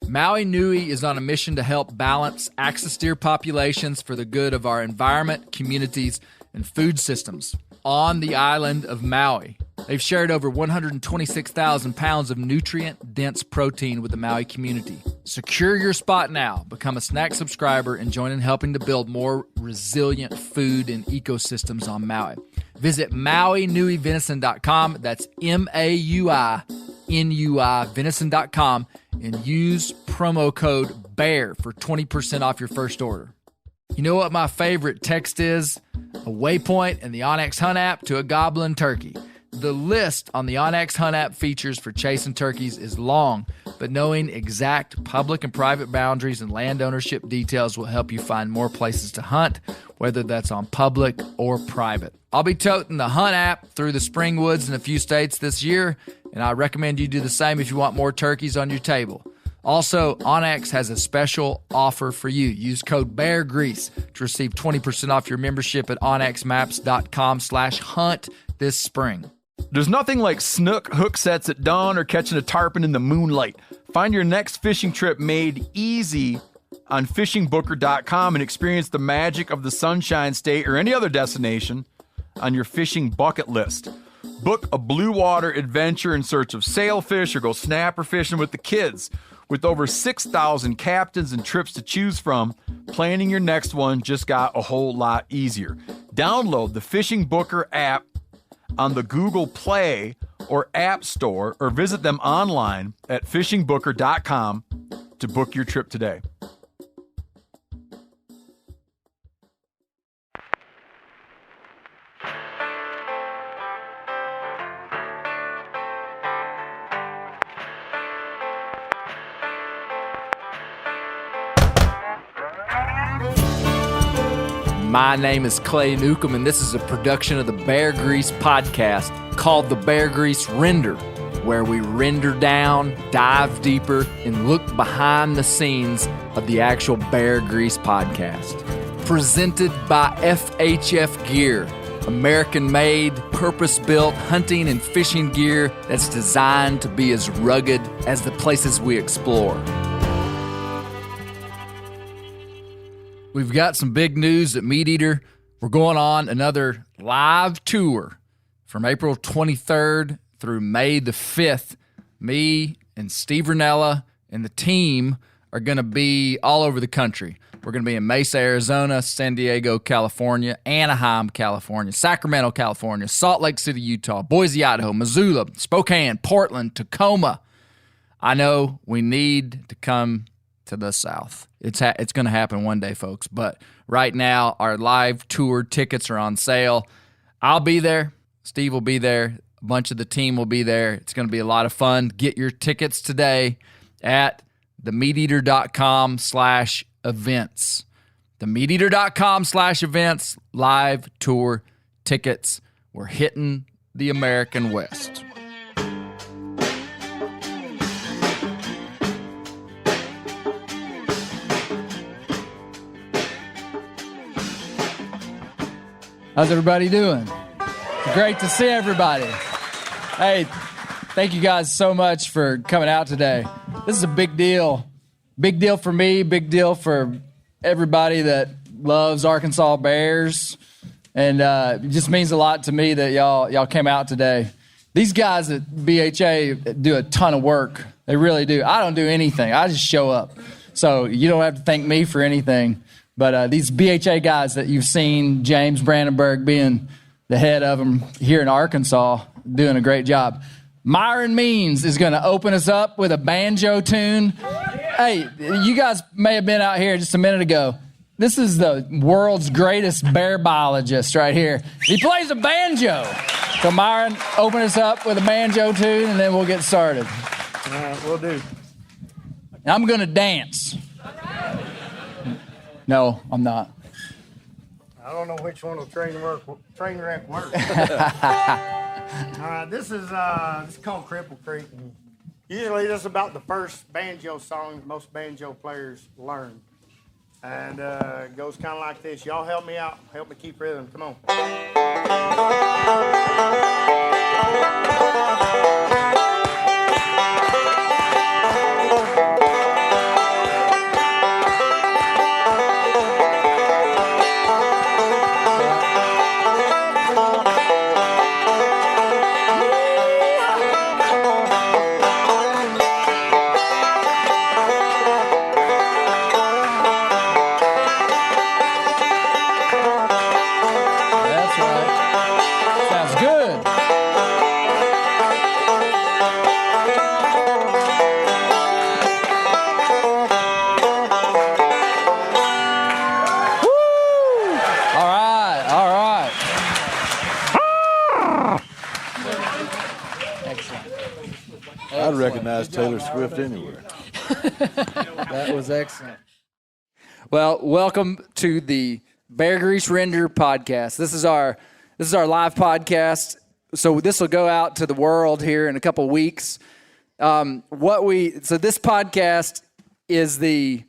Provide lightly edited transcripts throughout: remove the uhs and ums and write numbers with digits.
Maui Nui is on a mission to help balance axis deer populations for the good of our environment, communities, and food systems on the island of Maui. They've shared over 126,000 pounds of nutrient-dense protein with the Maui community. Secure your spot now. Become a snack subscriber and join in helping to build more resilient food and ecosystems on Maui. Visit MauiNuiVenison.com. That's MAUI venison.com and use promo code BEAR for 20% off your first order. You know what my favorite text is? A waypoint in the onX Hunt app to a goblin turkey. The list on the onX Hunt app features for chasing turkeys is long, but knowing exact public and private boundaries and land ownership details will help you find more places to hunt, whether that's on public or private. I'll be toting the Hunt app through the spring woods in a few states this year, and I recommend you do the same if you want more turkeys on your table. Also, onX has a special offer for you. Use code BEARGREASE to receive 20% off your membership at onxmaps.com/hunt this spring. There's nothing like snook hook sets at dawn or catching a tarpon in the moonlight. Find your next fishing trip made easy on fishingbooker.com and experience the magic of the Sunshine State or any other destination on your fishing bucket list. Book a blue water adventure in search of sailfish or go snapper fishing with the kids. With over 6,000 captains and trips to choose from, planning your next one just got a whole lot easier. Download the Fishing Booker app on the Google Play or App Store or visit them online at fishingbooker.com to book your trip today. My name is Clay Newcomb, and this is a production of the Bear Grease podcast called the Bear Grease Render, where we render down, dive deeper, and look behind the scenes of the actual Bear Grease podcast. Presented by FHF Gear, American-made, purpose-built hunting and fishing gear that's designed to be as rugged as the places we explore. We've got some big news at Meat Eater. We're going on another live tour from April 23rd through May the 5th. Me and Steve Ranella and the team are going to be all over the country. We're going to be in Mesa, Arizona, San Diego, California, Anaheim, California, Sacramento, California, Salt Lake City, Utah, Boise, Idaho, Missoula, Spokane, Portland, Tacoma. I know we need to come to the South. It's going to happen one day, folks. But right now, our live tour tickets are on sale. I'll be there. Steve will be there. A bunch of the team will be there. It's going to be a lot of fun. Get your tickets today at themeateater.com/events. Themeateater.com/events. Live tour tickets. We're hitting the American West. How's everybody doing? It's great to see everybody. Hey, thank you guys so much for coming out today. This is a big deal. Big deal for me, big deal for everybody that loves Arkansas Bears. And it just means a lot to me that y'all came out today. These guys at BHA do a ton of work. They really do. I don't do anything. I just show up. So you don't have to thank me for anything. But these BHA guys that you've seen, James Brandenburg being the head of them here in Arkansas, doing a great job. Myron Means is going to open us up with a banjo tune. Hey, you guys may have been out here just a minute ago. This is the world's greatest bear biologist right here. He plays a banjo. So Myron, open us up with a banjo tune, and then we'll get started. All right, we'll do. And I'm going to dance. No, I'm not. I don't know which one will train wreck work. This is called Cripple Creek. And usually this is about the first banjo song most banjo players learn. And it goes kind of like this. Y'all help me out. Help me keep rhythm. Come on. recognize Taylor Swift anywhere. That was excellent. Well, welcome to the Bear Grease Render podcast. This is our live podcast. So this will go out to the world here in a couple weeks. So this podcast is we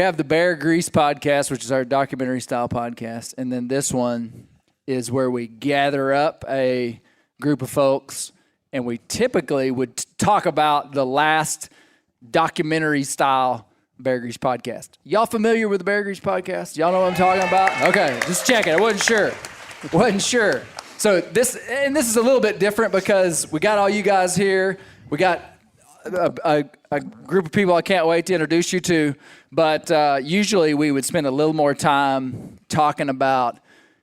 have the Bear Grease podcast, which is our documentary style podcast, and then this one is where we gather up a group of folks, and we typically would talk about the last documentary style Bear Grease podcast. Y'all familiar with the Bear Grease podcast? Y'all know what I'm talking about? Okay, just checking. I wasn't sure. So this is a little bit different because we got all you guys here. We got a group of people I can't wait to introduce you to. But usually we would spend a little more time talking about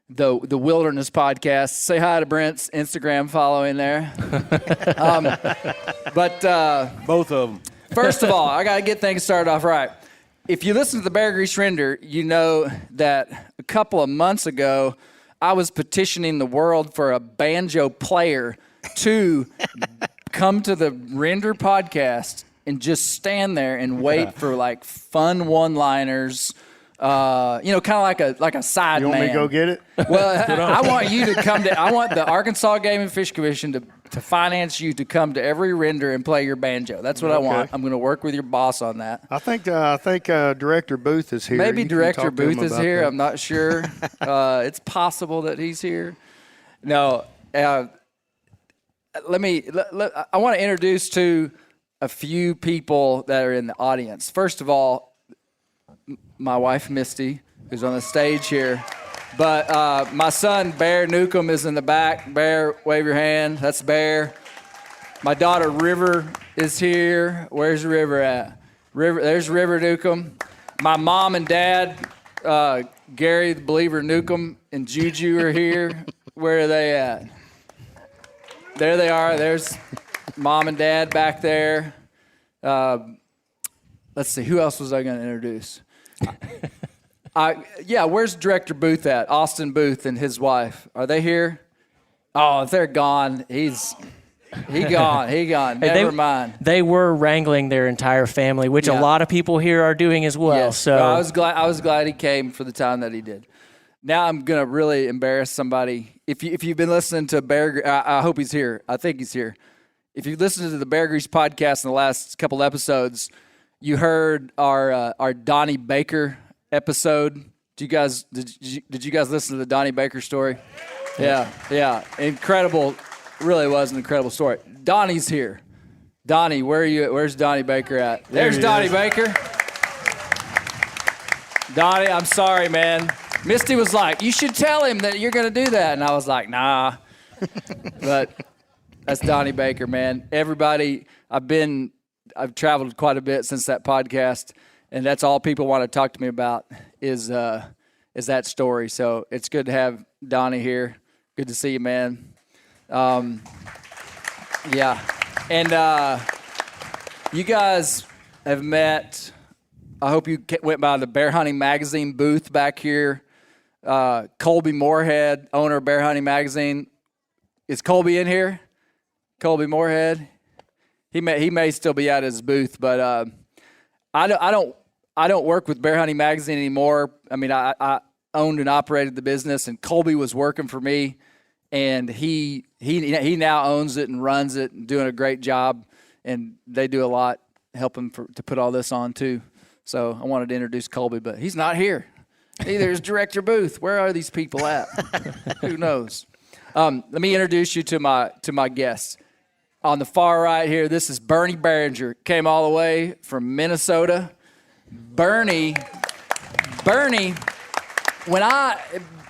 the Wilderness podcast. Say hi to Brent's Instagram following there. Both of them. First of all, I got to get things started off right. If you listen to the Bear Grease Render, you know that a couple of months ago, I was petitioning the world for a banjo player to come to the Render podcast and just stand there and wait for like fun one-liners, kind of like a side man. You want me to go get it? Well, I want you to come to. I want the Arkansas Game and Fish Commission to finance you to come to every Render and play your banjo. That's what I want. I'm going to work with your boss on that. I think Director Booth is here. Maybe You can Director talk to him Booth is about here. that. I'm not sure. It's possible that he's here. No. I want to introduce to a few people that are in the audience. First of all, my wife Misty, who's on the stage here. But my son Bear Newcomb is in the back. Bear, wave your hand. That's Bear. My daughter River is here. Where's River at? There's River Newcomb. My mom and dad, Gary the Believer Newcomb and Juju are here. Where are they at? There they are. There's mom and dad back there. Let's see. Who else was I going to introduce? Where's Director Booth at? Austin Booth and his wife. Are they here? Oh, if they're gone, he gone. Never mind. They were wrangling their entire family, which a lot of people here are doing as well. Yes. So I was glad he came for the time that he did. Now I'm gonna really embarrass somebody. If you've been listening to Bear, I hope he's here. I think he's here. If you listened to the Bear Grease podcast in the last couple episodes, you heard our Donnie Baker episode. Did you guys listen to the Donnie Baker story? Yeah. Incredible. Really was an incredible story. Donnie's here. Donnie, where are you? Where's Donnie Baker at? There's Donnie Baker. Donnie, I'm sorry, man. Misty was like, you should tell him that you're going to do that. And I was like, nah. But that's Donnie Baker, man. Everybody, I've traveled quite a bit since that podcast, and that's all people want to talk to me about is that story. So it's good to have Donnie here. Good to see you, man. Yeah. And you guys have met. I hope you went by the Bear Hunting Magazine booth back here. Colby Moorhead, owner of Bear Hunting Magazine. Is Colby in here? Colby Moorhead. He may still be at his booth, but I don't work with Bear Hunting Magazine anymore. I mean, I owned and operated the business, and Colby was working for me, and he now owns it and runs it and doing a great job, and they do a lot helping to put all this on too. So I wanted to introduce Colby, but he's not here. Neither is Director Booth. Where are these people at? Who knows? Let me introduce you to my guests. On the far right here, this is Bernie Behringer. Came all the way from Minnesota. Bernie,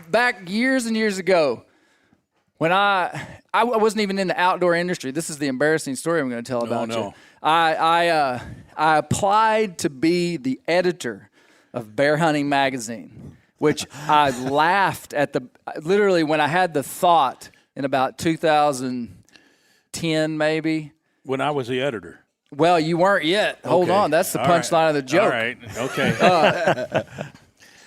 back years and years ago, when I wasn't even in the outdoor industry. This is the embarrassing story I'm going to tell about you. I applied to be the editor of Bear Hunting Magazine, which I laughed at literally when I had the thought in about 2010 maybe. When I was the editor. Well, you weren't yet. Hold on. That's the punchline of the joke. All right. Okay.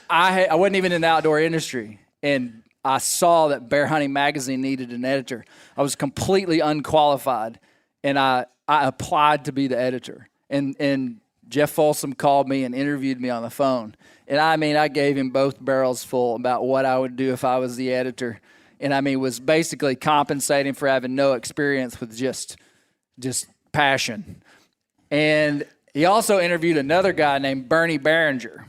I wasn't even in the outdoor industry, and I saw that Bear Hunting Magazine needed an editor. I was completely unqualified, and I applied to be the editor. And Jeff Folsom called me and interviewed me on the phone. And I gave him both barrels full about what I would do if I was the editor. And was basically compensating for having no experience with just passion. And he also interviewed another guy named Bernie Behringer.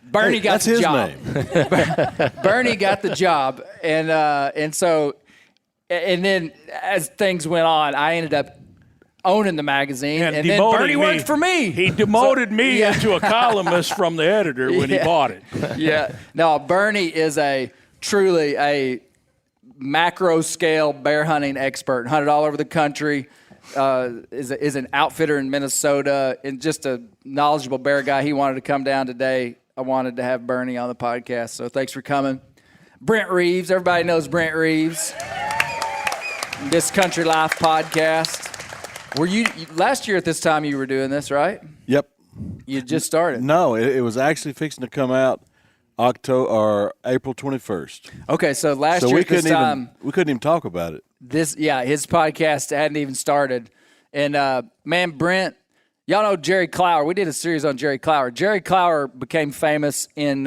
Bernie got the job. That's his name. Bernie got the job, and then as things went on, I ended up owning the magazine, and then Bernie worked for me. He demoted me into a columnist from the editor when he bought it. Yeah. No, Bernie is truly a macro scale bear hunting expert. Hunted all over the country. Is an outfitter in Minnesota, and just a knowledgeable bear guy. He wanted to come down today. I wanted to have Bernie on the podcast, so thanks for coming. Brent Reeves, everybody knows Brent Reeves. This Country Life podcast. Were you last year at this time you were doing this, right? Yep. You just started. No, it was actually fixing to come out April 21st. Okay, so last year at this time we couldn't even talk about it. his podcast hadn't even started. And man, Brent, y'all know Jerry Clower. We did a series on Jerry Clower. Jerry Clower became famous when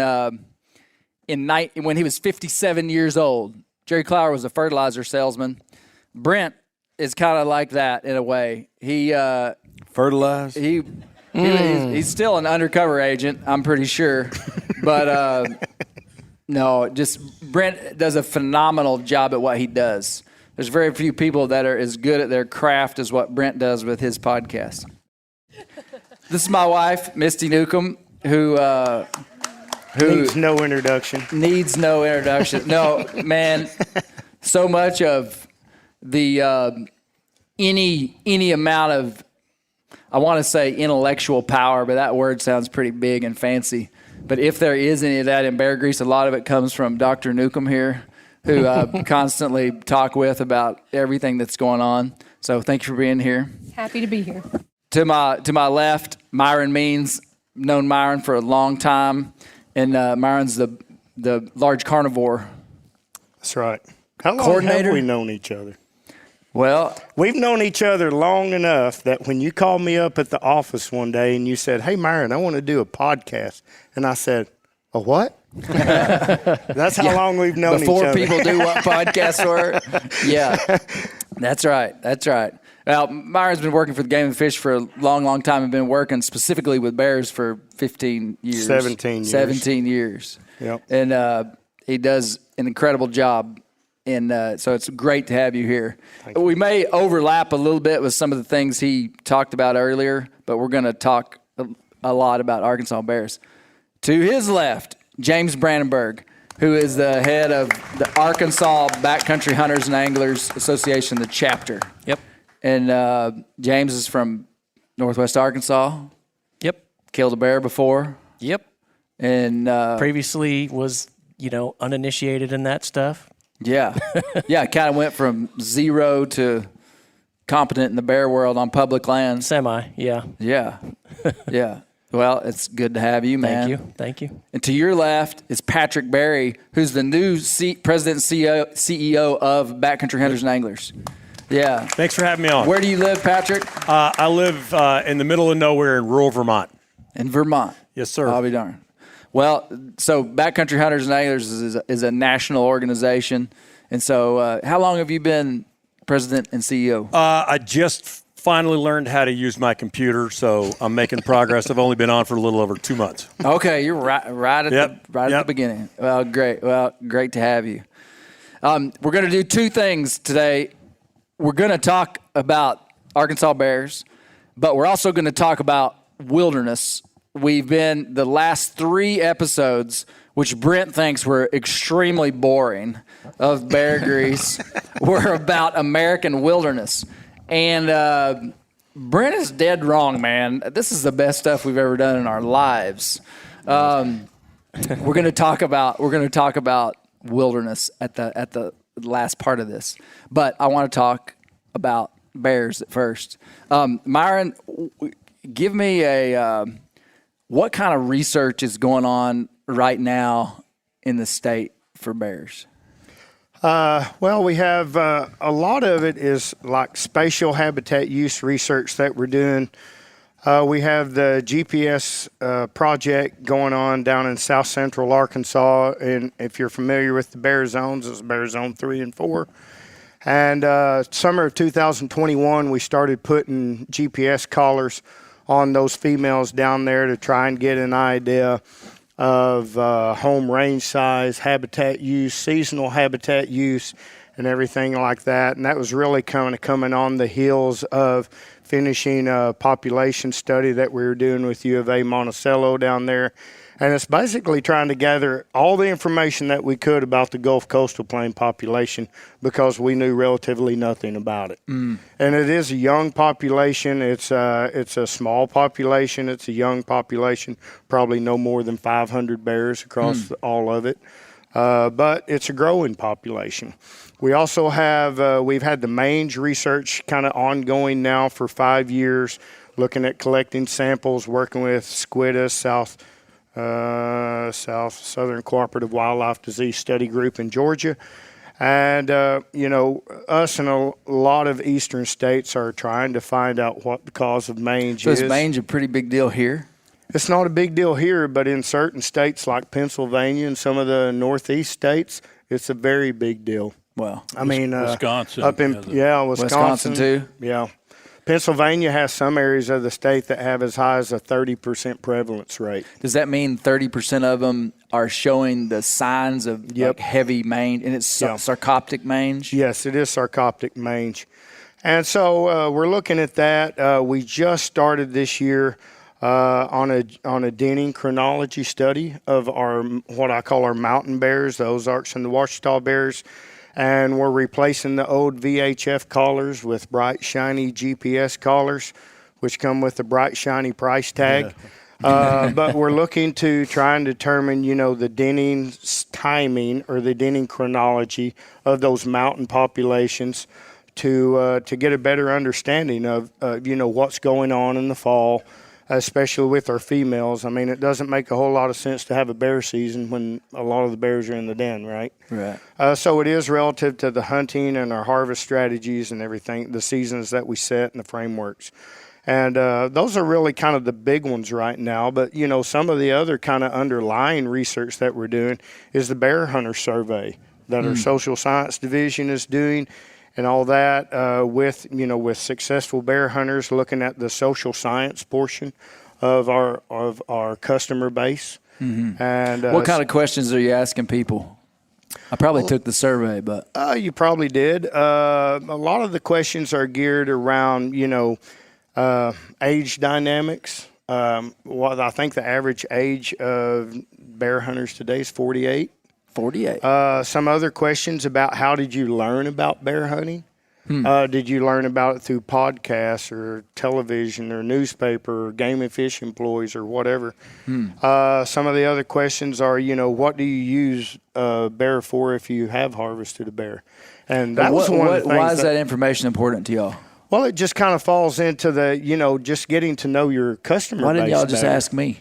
he was 57 years old. Jerry Clower was a fertilizer salesman. Brent is kind of like that in a way. He Fertilized? He's still an undercover agent, I'm pretty sure. But no, just Brent does a phenomenal job at what he does. There's very few people that are as good at their craft as what Brent does with his podcast. This is my wife, Misty Newcomb, who Needs no introduction. Needs no introduction. No, man, so much of the any amount of, I want to say intellectual power, but that word sounds pretty big and fancy. But if there is any of that in Bear Grease, a lot of it comes from Dr. Newcomb here, who I constantly talk with about everything that's going on. So thank you for being here. Happy to be here. To my left, Myron Means. Known Myron for a long time, and Myron's the large carnivore. That's right. How long Coordinator? have we known each other? Well, We've known each other long enough that when you called me up at the office one day and you said, "Hey, Myron, I want to do a podcast," and I said, "A what?" That's how long we've known each other. before people do what podcasts were. Yeah, that's right. That's right. Well, Myron's been working for the Game and Fish for a long, long time and been working specifically with bears for 15 years. 17 years. 17 years. Yep. And he does an incredible job. And so it's great to have you here. We may overlap a little bit with some of the things he talked about earlier, but we're going to talk a lot about Arkansas Bears. To his left, James Brandenburg, who is the head of the Arkansas Backcountry Hunters and Anglers Association, the chapter. Yep. And James is from Northwest Arkansas. Yep. Killed a bear before. Yep. And Previously was, uninitiated in that stuff. yeah. Yeah, kind of went from zero to competent in the bear world on public lands. Semi, yeah. Yeah. Yeah. Well, it's good to have you, man. Thank you. And to your left is Patrick Berry, who's the new president and CEO of Backcountry Hunters and Anglers. Yeah. Thanks for having me on. Where do you live, Patrick? I live in the middle of nowhere in rural Vermont. In Vermont. Yes, sir. I'll be darned. Well, so Backcountry Hunters and Anglers is a national organization. And so how long have you been president and CEO? I just finally learned how to use my computer, so I'm making progress. I've only been on for a little over 2 months. Okay, you're right at the beginning. Well, great. Well, great to have you. We're going to do two things today. We're going to talk about Arkansas Bears, but we're also going to talk about wilderness. We've been the last 3 episodes, which Brent thinks were extremely boring, of Bear Grease, were about American wilderness. And Brent is dead wrong, man. This is the best stuff we've ever done in our lives. We're going to talk about wilderness at the last part of this, but I want to talk about bears at first. Myron, give me what kind of research is going on right now in the state for bears? Well, we have a lot of it is like spatial habitat use research that we're doing. We have the GPS project going on down in south central Arkansas. And if you're familiar with the bear zones, it's Bear Zone 3 and 4. And summer of 2021, we started putting GPS collars on those females down there to try and get an idea of home range size, habitat use, seasonal habitat use, and everything like that. And that was really kind of coming on the heels of finishing a population study that we were doing with U of A Monticello down there. And it's basically trying to gather all the information that we could about the Gulf Coastal Plain population because we knew relatively nothing about it. And it is a young population. It's a small population. It's a young population, probably no more than 500 bears across all of it. But it's a growing population. We also have, we've had the mange research kind of ongoing now for 5 years, looking at collecting samples, working with SCWIDA, Southern Cooperative Wildlife Disease Study Group in Georgia. And, us and a lot of eastern states are trying to find out what the cause of mange is. So is mange a pretty big deal here? It's not a big deal here, but in certain states like Pennsylvania and some of the northeast states, it's a very big deal. Well, I mean, Wisconsin. Wisconsin too. Yeah. Pennsylvania has some areas of the state that have as high as a 30% prevalence rate. Does that mean 30% of them are showing the signs of like heavy mange, and it's sarcoptic mange? Yes, it is sarcoptic mange. And so we're looking at that. We just started this year on a denning chronology study of our what I call our mountain bears, the Ozarks and the Ouachita bears. And we're replacing the old VHF collars with bright, shiny GPS collars, which come with a bright, shiny price tag. But we're looking to try and determine, the denning timing or the denning chronology of those mountain populations to get a better understanding of, what's going on in the fall, especially with our females. I mean, it doesn't make a whole lot of sense to have a bear season when a lot of the bears are in the den, right? Right. So it is relative to the hunting and our harvest strategies and everything, the seasons that we set and the frameworks. And those are really kind of the big ones right now. But, some of the other kind of underlying research that we're doing is the bear hunter survey that our social science division is doing. And all that with successful bear hunters, looking at the social science portion of our customer base. Mm-hmm. And what kind of questions are you asking people? I probably took the survey, but you probably did. A lot of the questions are geared around age dynamics. I think the average age of bear hunters today is 48. 48. Some other questions about how did you learn about bear hunting? Did you learn about it through podcasts or television or newspaper or game and fish employees or whatever? Some of the other questions are, what do you use bear for if you have harvested a bear? And that was one of the things. Why is that information important to y'all? Well, it just kind of falls into the, just getting to know your customer base. Why didn't y'all just better. Ask me?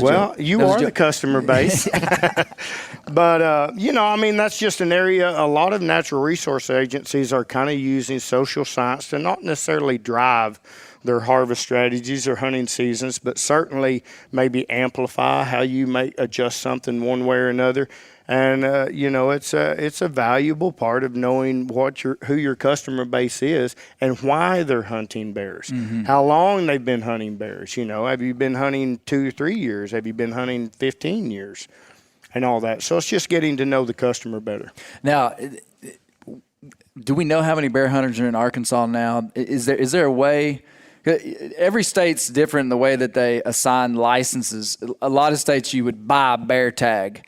Well, you are the customer base. But, that's just an area a lot of natural resource agencies are kind of using social science to not necessarily drive their harvest strategies or hunting seasons, but certainly maybe amplify how you may adjust something one way or another. And, it's a valuable part of knowing who your customer base is and why they're hunting bears, how long they've been hunting bears. Have you been hunting 2 or 3 years? Have you been hunting 15 years? And all that. So it's just getting to know the customer better. Now, do we know how many bear hunters are in Arkansas now? Is there a way? Every state's different in the way that they assign licenses. A lot of states you would buy a bear tag.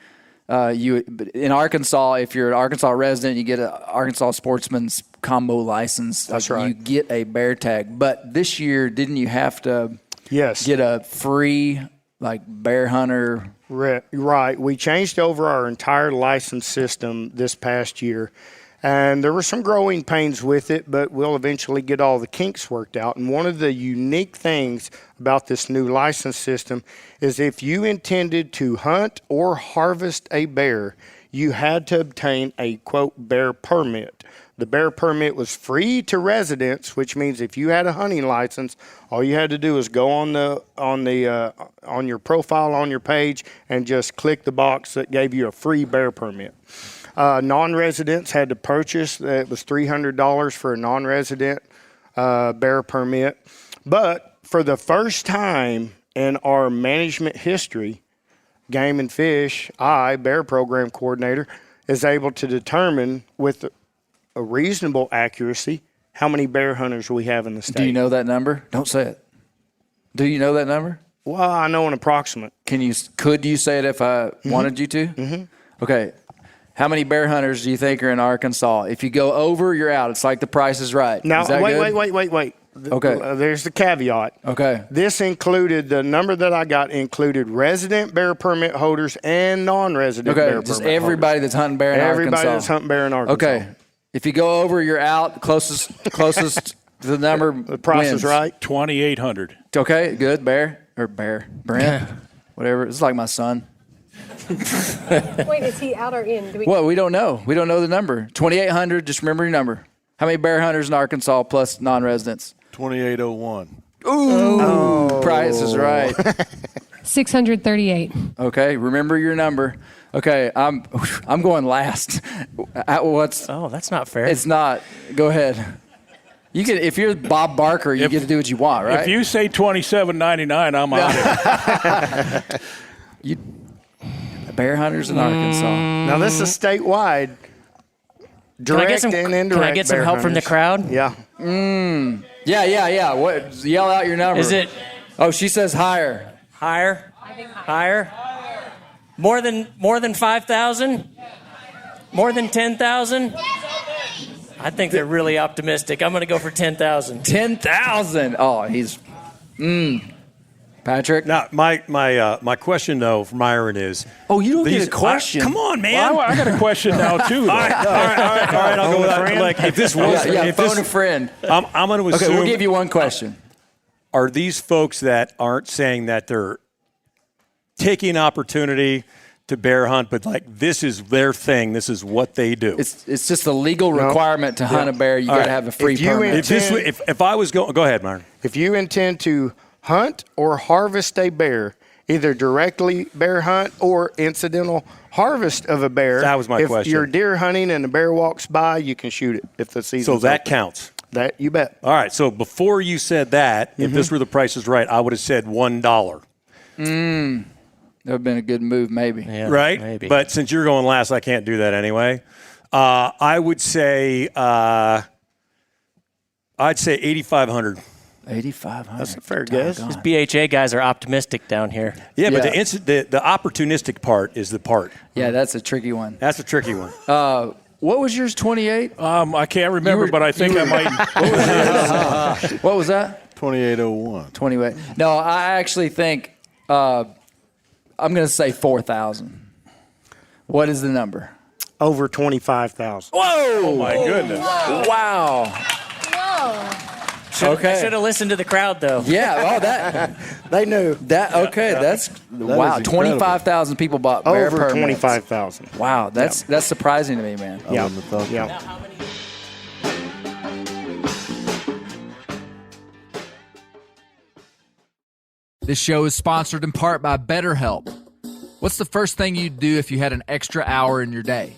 In Arkansas, if you're an Arkansas resident, you get an Arkansas Sportsman's combo license. That's right. You get a bear tag. But this year, didn't you have to get a free bear hunter? Right. We changed over our entire license system this past year. And there were some growing pains with it, but we'll eventually get all the kinks worked out. And one of the unique things about this new license system is if you intended to hunt or harvest a bear, you had to obtain a, quote, bear permit. The bear permit was free to residents, which means if you had a hunting license, all you had to do was go on your profile on your page and just click the box that gave you a free bear permit. Non-residents had to purchase. It was $300 for a non-resident bear permit. But for the first time in our management history, Game and Fish, bear program coordinator, is able to determine with a reasonable accuracy how many bear hunters we have in the state. Do you know that number? Don't say it. Do you know that number? Well, I know an approximate. Could you say it if I wanted you to? Mm-hmm. Okay. How many bear hunters do you think are in Arkansas? If you go over, you're out. It's like the Price is Right. Now, is that wait. Okay. There's the caveat. Okay. This included, the number that I got included resident bear permit holders and non-resident bear permit just everybody holders. that's hunting bear in Everybody Arkansas. that's hunting bear in Arkansas. Okay. If you go over, you're out. Closest to the number The Price wins. is Right. 2,800. Okay, good. Brent, whatever. It's like my son. Wait, is he out or in? Well, we don't know. We don't know the number. 2,800. Just remember your number. How many bear hunters in Arkansas plus non-residents? 2801. Ooh. Price is Right. 638. Okay, remember your number. Okay, I'm going last. Oh, that's not fair. It's not. Go ahead. You can, if you're Bob Barker, you get to do what you want, right? If you say $27.99, I'm out. Bear hunters in Arkansas. Now, this is statewide. Direct and indirect. Can I get some bear help from the hunters. crowd? Yeah. Yeah. What? Yell out your number. Is it Oh, she says higher. higher? Higher? More than 5,000? More than 10,000? I think they're really optimistic. I'm going to go for 10,000. 10,000. Oh, he's. Patrick. Now, my question though from Myron is. Oh, you don't get a question. Come on, man. Well, I got a question now too. All right. I'll go with that. Like, if this was, Phone a friend. I'm going to assume. Okay, we'll give you one question. Are these folks that aren't saying that they're taking an opportunity to bear hunt, but like this is their thing, this is what they do? It's just a legal requirement to hunt a bear. You got to have a free permit. If I was going, go ahead, Myron. If you intend to hunt or harvest a bear, either directly bear hunt or incidental harvest of a bear. That was my question. If you're deer hunting and the bear walks by, you can shoot it if the season's So that open. counts. That you bet. All right. So before you said that, if this were the Price is Right, I would have said $1. That would have been a good move, maybe. Yeah, Right? Maybe. But since you're going last, I can't do that anyway. I would say, I'd say 8,500. 8,500. That's a fair guess. These BHA guys are optimistic down here. Yeah, but Yeah. the opportunistic part is the part. Yeah, that's a tricky one. That's a tricky one. What was yours, 28? I can't remember, but I think I might. What was that? 2801. 28. No, I actually think I'm going to say 4,000. What is the number? Over 25,000. Whoa! Oh my goodness! Wow. I Okay. should have listened to the crowd, though. Yeah. Oh, that. They knew. Okay. That's wow. is incredible. 25,000 people bought bear Over permits. 25,000. Wow. That's surprising to me, man. Yeah. wouldn't have thought Yeah. How many? This show is sponsored in part by BetterHelp. What's the first thing you'd do if you had an extra hour in your day?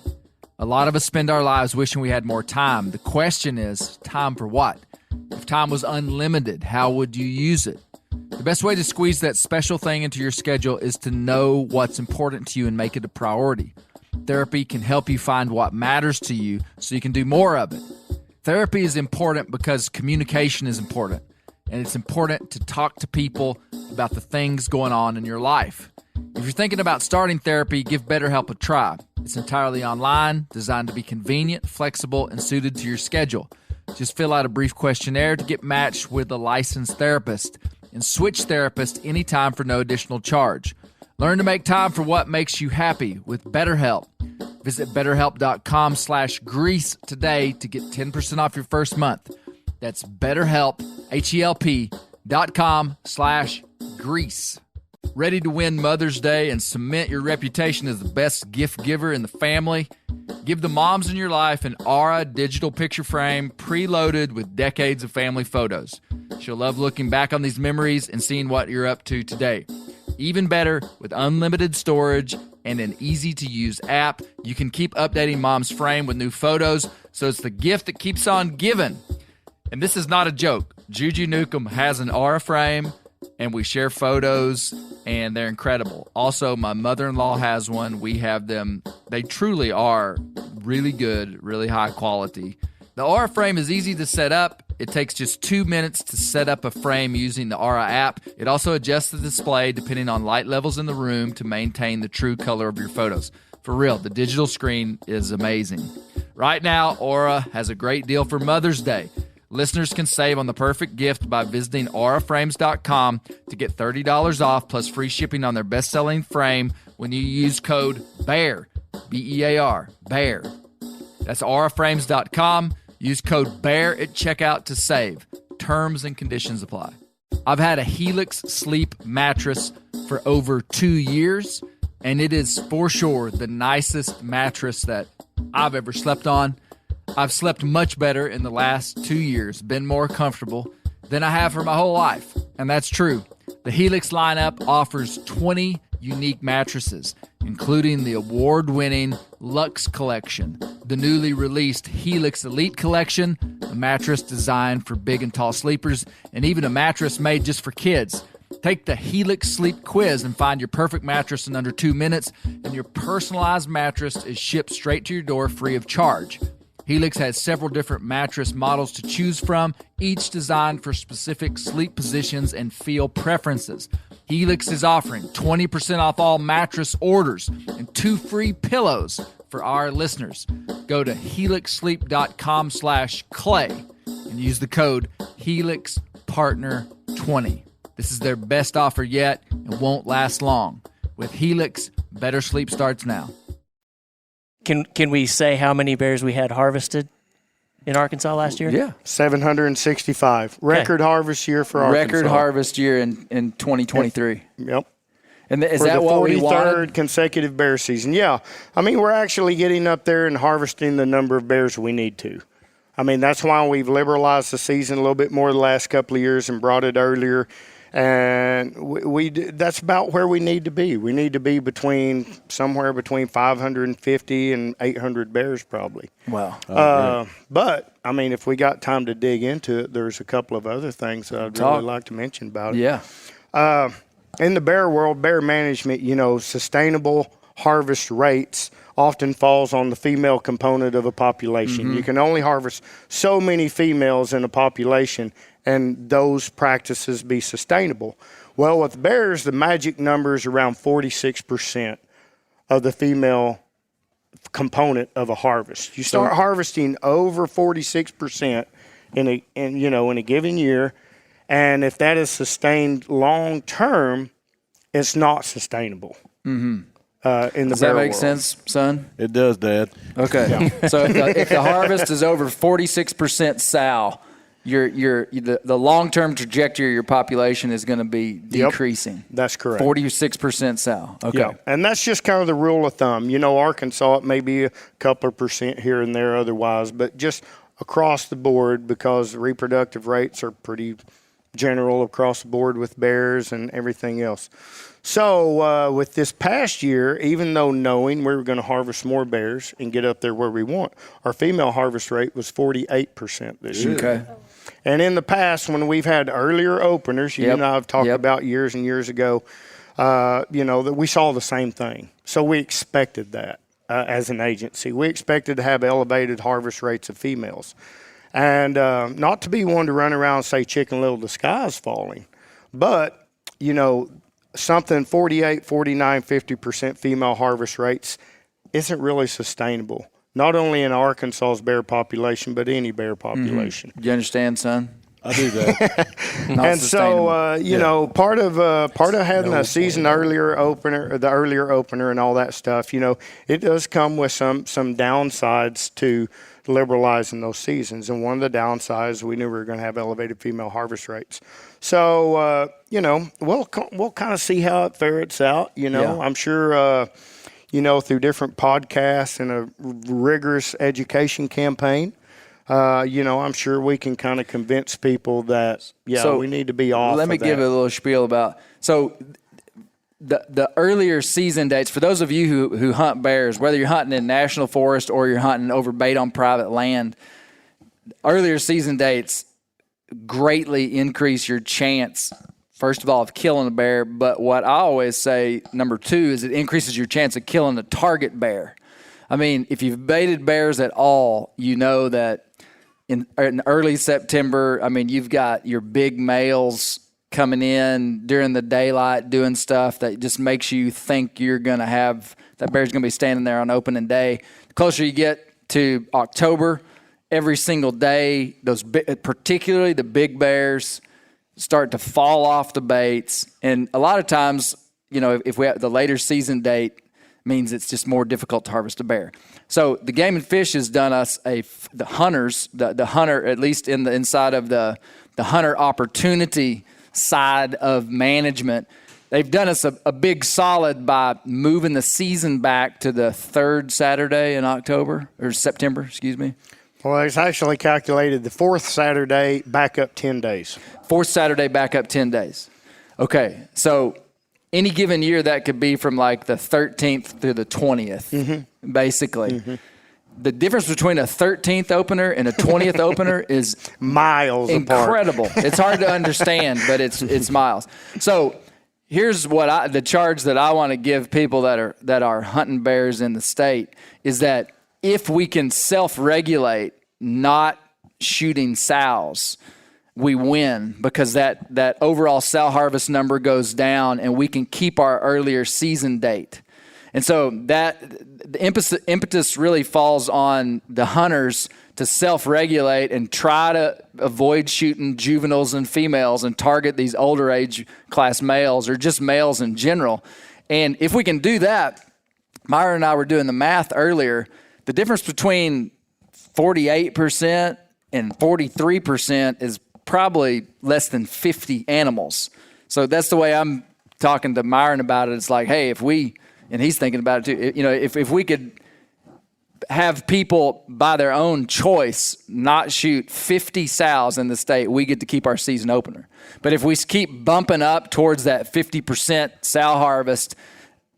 A lot of us spend our lives wishing we had more time. The question is, time for what? If time was unlimited, how would you use it? The best way to squeeze that special thing into your schedule is to know what's important to you and make it a priority. Therapy can help you find what matters to you so you can do more of it. Therapy is important because communication is important, and it's important to talk to people about the things going on in your life. If you're thinking about starting therapy, give BetterHelp a try. It's entirely online, designed to be convenient, flexible, and suited to your schedule. Just fill out a brief questionnaire to get matched with a licensed therapist and switch therapists anytime for no additional charge. Learn to make time for what makes you happy with BetterHelp. Visit BetterHelp.com /Grease today to get 10% off your first month. That's BetterHelp, HELP.com /Grease. Ready to win Mother's Day and cement your reputation as the best gift giver in the family? Give the moms in your life an Aura digital picture frame preloaded with decades of family photos. She'll love looking back on these memories and seeing what you're up to today. Even better, with unlimited storage and an easy-to-use app, you can keep updating mom's frame with new photos, so it's the gift that keeps on giving. And this is not a joke. Juju Newcomb has an Aura frame, and we share photos, and they're incredible. Also, my mother-in-law has one. We have them. They truly are really good, really high quality. The Aura frame is easy to set up. It takes just 2 minutes to set up a frame using the Aura app. It also adjusts the display depending on light levels in the room to maintain the true color of your photos. For real, the digital screen is amazing. Right now, Aura has a great deal for Mother's Day. Listeners can save on the perfect gift by visiting auraframes.com to get $30 off plus free shipping on their best-selling frame when you use code BEAR, B-E-A-R, BEAR. That's auraframes.com. Use code BEAR at checkout to save. Terms and conditions apply. I've had a Helix Sleep mattress for over 2 years, and it is for sure the nicest mattress that I've ever slept on. I've slept much better in the last 2 years, been more comfortable than I have for my whole life, and that's true. The Helix lineup offers 20 unique mattresses, including the award-winning Luxe Collection, the newly released Helix Elite Collection, a mattress designed for big and tall sleepers, and even a mattress made just for kids. Take the Helix Sleep Quiz and find your perfect mattress in under 2 minutes, and your personalized mattress is shipped straight to your door free of charge. Helix has several different mattress models to choose from, each designed for specific sleep positions and feel preferences. Helix is offering 20% off all mattress orders and 2 free pillows for our listeners. Go to helixsleep.com/clay and use the code HelixPartner20. This is their best offer yet and won't last long. With Helix, better sleep starts now. Can we say how many bears we had harvested in Arkansas last year? Yeah. 765. Record harvest year for Arkansas. Record harvest year in 2023. Yep. And is for that the what we 43rd wanted? consecutive bear season. Yeah. I mean, we're actually getting up there and harvesting the number of bears we need to. I mean, that's why we've liberalized the season a little bit more the last couple of years and brought it earlier. And that's about where we need to be. We need to be somewhere between 550 and 800 bears probably. Wow. But, I mean, if we got time to dig into it, there's a couple of other things that I'd really like to mention about it. Yeah. In the bear world, bear management, sustainable harvest rates often falls on the female component of a population. Mm-hmm. You can only harvest so many females in a population, and those practices be sustainable. Well, with bears, the magic number is around 46% of the female component of a harvest. You start harvesting over 46% in a given year, and if that is sustained long term, it's not sustainable. Mm-hmm. In the Does bear that make world. sense, son? It does, Dad. Okay. So if the harvest is over 46% sow, the long-term trajectory of your population is going to be decreasing. That's correct. 46% sow. Okay. Yeah, and that's just kind of the rule of thumb. Arkansas, it may be a couple of percent here and there otherwise, but just across the board, because the reproductive rates are pretty general across the board with bears and everything else. So with this past year, even though knowing we were going to harvest more bears and get up there where we want, our female harvest rate was 48% this year. Okay. And in the past, when we've had earlier openers, you and I have talked about years and years ago, that we saw the same thing. So we expected that as an agency. We expected to have elevated harvest rates of females. And not to be one to run around and say Chicken Little, the sky's falling, but, something 48, 49, 50% female harvest rates isn't really sustainable, not only in Arkansas's bear population, but any bear population. Mm-hmm. You understand, son? I do that. And so, part of having a season the earlier opener and all that stuff, it does come with some downsides to liberalizing those seasons. And one of the downsides, we knew we were going to have elevated female harvest rates. So, we'll kind of see how it ferrets out. I'm sure, through different podcasts and a rigorous education campaign, I'm sure we can kind of convince people that, we need to be off. Let me give a little spiel about the earlier season dates. For those of you who hunt bears, whether you're hunting in national forest or you're hunting over bait on private land, earlier season dates greatly increase your chance, first of all, of killing a bear. But what I always say, number two, is it increases your chance of killing a target bear. I mean, if you've baited bears at all, you know that in early September, I mean, you've got your big males coming in during the daylight doing stuff that just makes you think you're going to have that bear's going to be standing there on opening day. The closer you get to October, every single day, particularly the big bears start to fall off the baits. And a lot of times, if we have the later season date, means it's just more difficult to harvest a bear. So the Game and Fish has done us the hunter, at least in the inside of the hunter opportunity side of management, they've done us a big solid by moving the season back to the third Saturday in September, excuse me. Well, it's actually calculated the fourth Saturday back up 10 days. Fourth Saturday back up 10 days. Okay, so any given year that could be from like the 13th through the 20th, basically. Mm-hmm. The difference between a 13th opener and a 20th opener is miles incredible. Apart. It's hard to understand, but it's miles. So here's what the charge that I want to give people that are hunting bears in the state is that if we can self-regulate not shooting sows, we win, because that overall sow harvest number goes down and we can keep our earlier season date. And so the impetus really falls on the hunters to self-regulate and try to avoid shooting juveniles and females and target these older age class males or just males in general. And if we can do that, Myra and I were doing the math earlier, the difference between 48% and 43% is probably less than 50 animals. So that's the way I'm talking to Myron about it. It's like, hey, and he's thinking about it too, if we could have people by their own choice not shoot 50 sows in the state, we get to keep our season opener. But if we keep bumping up towards that 50% sow harvest,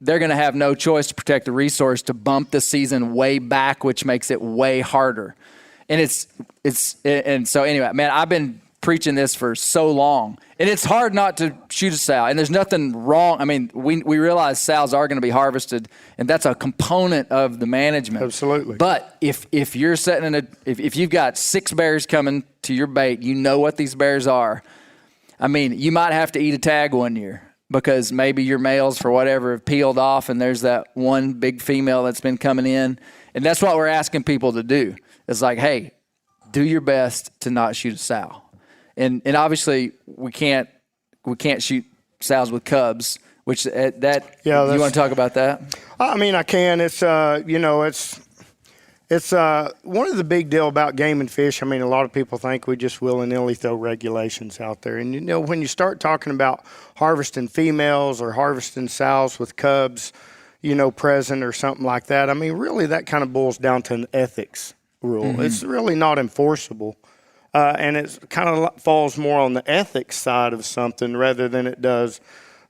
they're going to have no choice to protect the resource to bump the season way back, which makes it way harder. And so anyway, man, I've been preaching this for so long, and it's hard not to shoot a sow, and there's nothing wrong. I mean, we realize sows are going to be harvested, and that's a component of the management. Absolutely. But if you're setting if you've got 6 bears coming to your bait, you know what these bears are. I mean, you might have to eat a tag one year because maybe your males, for whatever, have peeled off, and there's that one big female that's been coming in, and that's what we're asking people to do. It's like, hey, do your best to not shoot a sow. And obviously we can't shoot sows with cubs, which you want to talk about that? I mean, I can. It's it's one of the big deal about Game and Fish. I mean, a lot of people think we just willy-nilly throw regulations out there, and when you start talking about harvesting females or harvesting sows with cubs, present or something like that. I mean, really, that kind of boils down to an ethics rule. Mm-hmm. It's really not enforceable. And it kind of falls more on the ethics side of something rather than it does,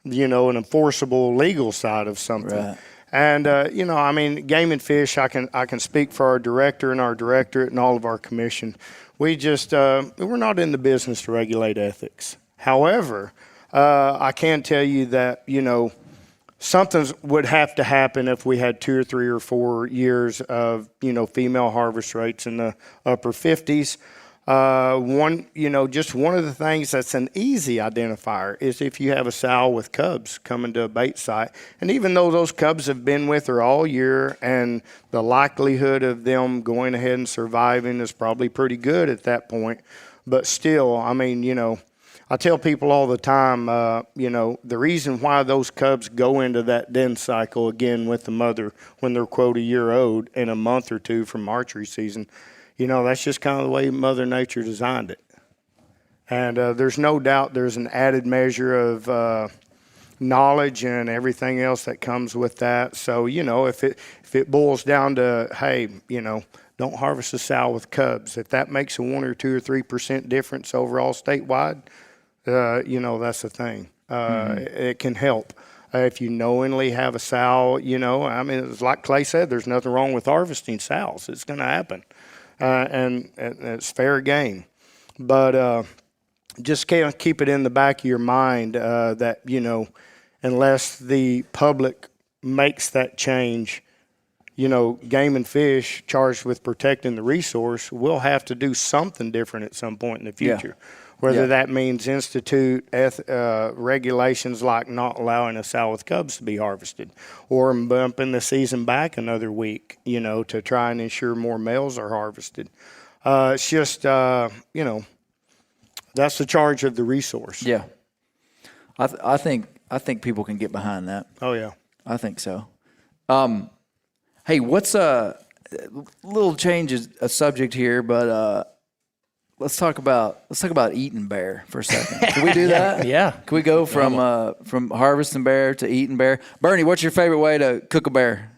an enforceable legal side of something. Right. And, I mean, Game and Fish, I can speak for our director and our directorate and all of our commission. We just, we're not in the business to regulate ethics. However, I can tell you that, something would have to happen if we had 2 or 3 or 4 years of, female harvest rates in the upper 50s. Just one of the things that's an easy identifier is if you have a sow with cubs coming to a bait site. And even though those cubs have been with her all year and the likelihood of them going ahead and surviving is probably pretty good at that point. But still, I mean, I tell people all the time, the reason why those cubs go into that den cycle again with the mother when they're, quote, a year old in a month or two from archery season, that's just kind of the way Mother Nature designed it. And there's no doubt there's an added measure of knowledge and everything else that comes with that. So, if it boils down to, hey, don't harvest a sow with cubs. If that makes a 1 or 2 or 3% difference overall statewide, that's the thing. It can help. If you knowingly have a sow, it's like Clay said, there's nothing wrong with harvesting sows. It's going to happen. And it's fair game. But just can't keep it in the back of your mind that, unless the public makes that change, Game and Fish, charged with protecting the resource, will have to do something different at some point in the future. Yeah. Whether that means institute regulations like not allowing a sow with cubs to be harvested, or bumping the season back another week, to try and ensure more males are harvested. It's just, that's the charge of the resource. Yeah. I think people can get behind that. Oh, yeah. I think so. Hey, what's a little change of subject here, but let's talk about eating bear for a second. Can we do that? Yeah. Can we go from harvesting bear to eating bear? Bernie, what's your favorite way to cook a bear?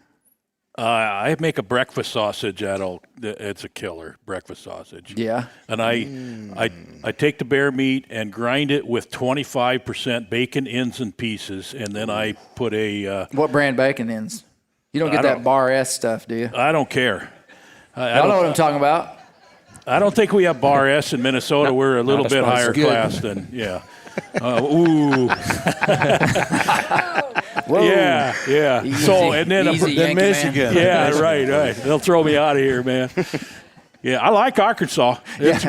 I make a breakfast sausage. It's a killer breakfast sausage. Yeah. And I take the bear meat and grind it with 25% bacon ends and pieces, and then I put a what brand bacon ends? You don't get that Bar S stuff, do you? I don't care. I don't know what I'm talking about. I don't think we have Bar S in Minnesota. We're a little bit higher class than, yeah. Ooh. Whoa. Yeah. Easy, so, and then Michigan. Yeah, right. They'll throw me out of here, man. Yeah, I like Arkansas. It's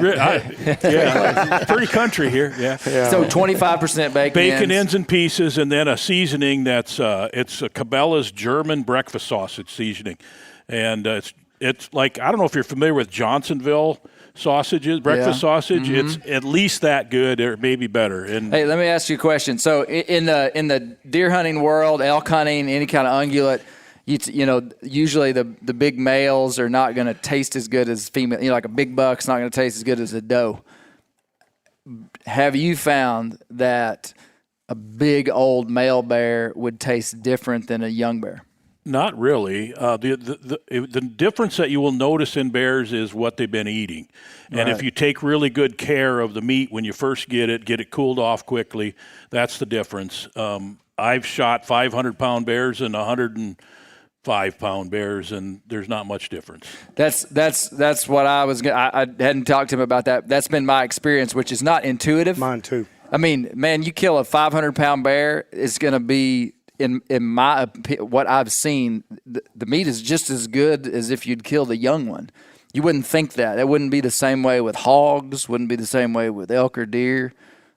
pretty country here. Yeah. So 25% bacon ends and pieces, and then a seasoning that's it's a Cabela's German breakfast sausage seasoning, and it's like, I don't know if you're familiar with Johnsonville sausages, breakfast sausage. Mm-hmm. It's at least that good, or maybe better. And hey, let me ask you a question. So in the deer hunting world, elk hunting, any kind of ungulate, usually the big males are not going to taste as good as female. Like a big buck's not going to taste as good as a doe. Have you found that a big old male bear would taste different than a young bear? Not really. The difference that you will notice in bears is what they've been eating. And if you take really good care of the meat when you first get it cooled off quickly, that's the difference. I've shot 500-pound bears and 105-pound bears, and there's not much difference. That's what I was. I hadn't talked to him about that. That's been my experience, which is not intuitive. Mine too. I mean, man, you kill a 500-pound bear, it's going to be. In my what I've seen, the meat is just as good as if you'd killed a young one. You wouldn't think that. It wouldn't be the same way with hogs. Wouldn't be the same way with elk or deer.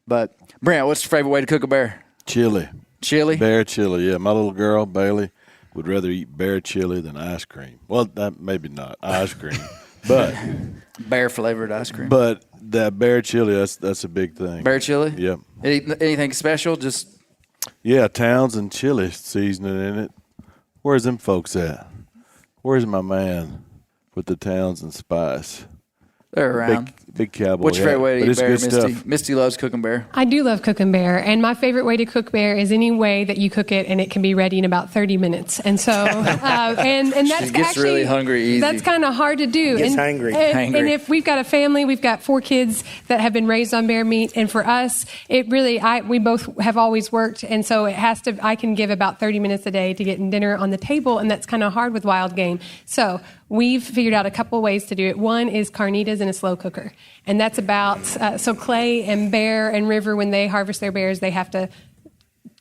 But Brent, what's your favorite way to cook a bear? Chili. Chili? Bear chili. Yeah, my little girl Bailey would rather eat bear chili than ice cream. Well, that maybe not ice cream, but bear flavored ice cream. But that bear chili, that's a big thing. Bear chili? Yep. Anything special? Just. Yeah, Townsend chili seasoning in it. Where's them folks at? Where's my man with the Townsend spice? They're around. Big cowboy. What's your favorite way to eat bear, Misty? Stuff. Misty loves cooking bear. I do love cooking bear, and my favorite way to cook bear is any way that you cook it, and it can be ready in about 30 minutes. And so, and that's she gets actually really hungry easy. That's kind of hard to do. Gets hangry. And if we've got a family, we've got 4 kids that have been raised on bear meat, and for us, it really, we both have always worked, and so it has to. I can give about 30 minutes a day to getting dinner on the table, and that's kind of hard with wild game. So we've figured out a couple ways to do it. One is carnitas in a slow cooker. And that's about, so Clay and Bear and River, when they harvest their bears, they have to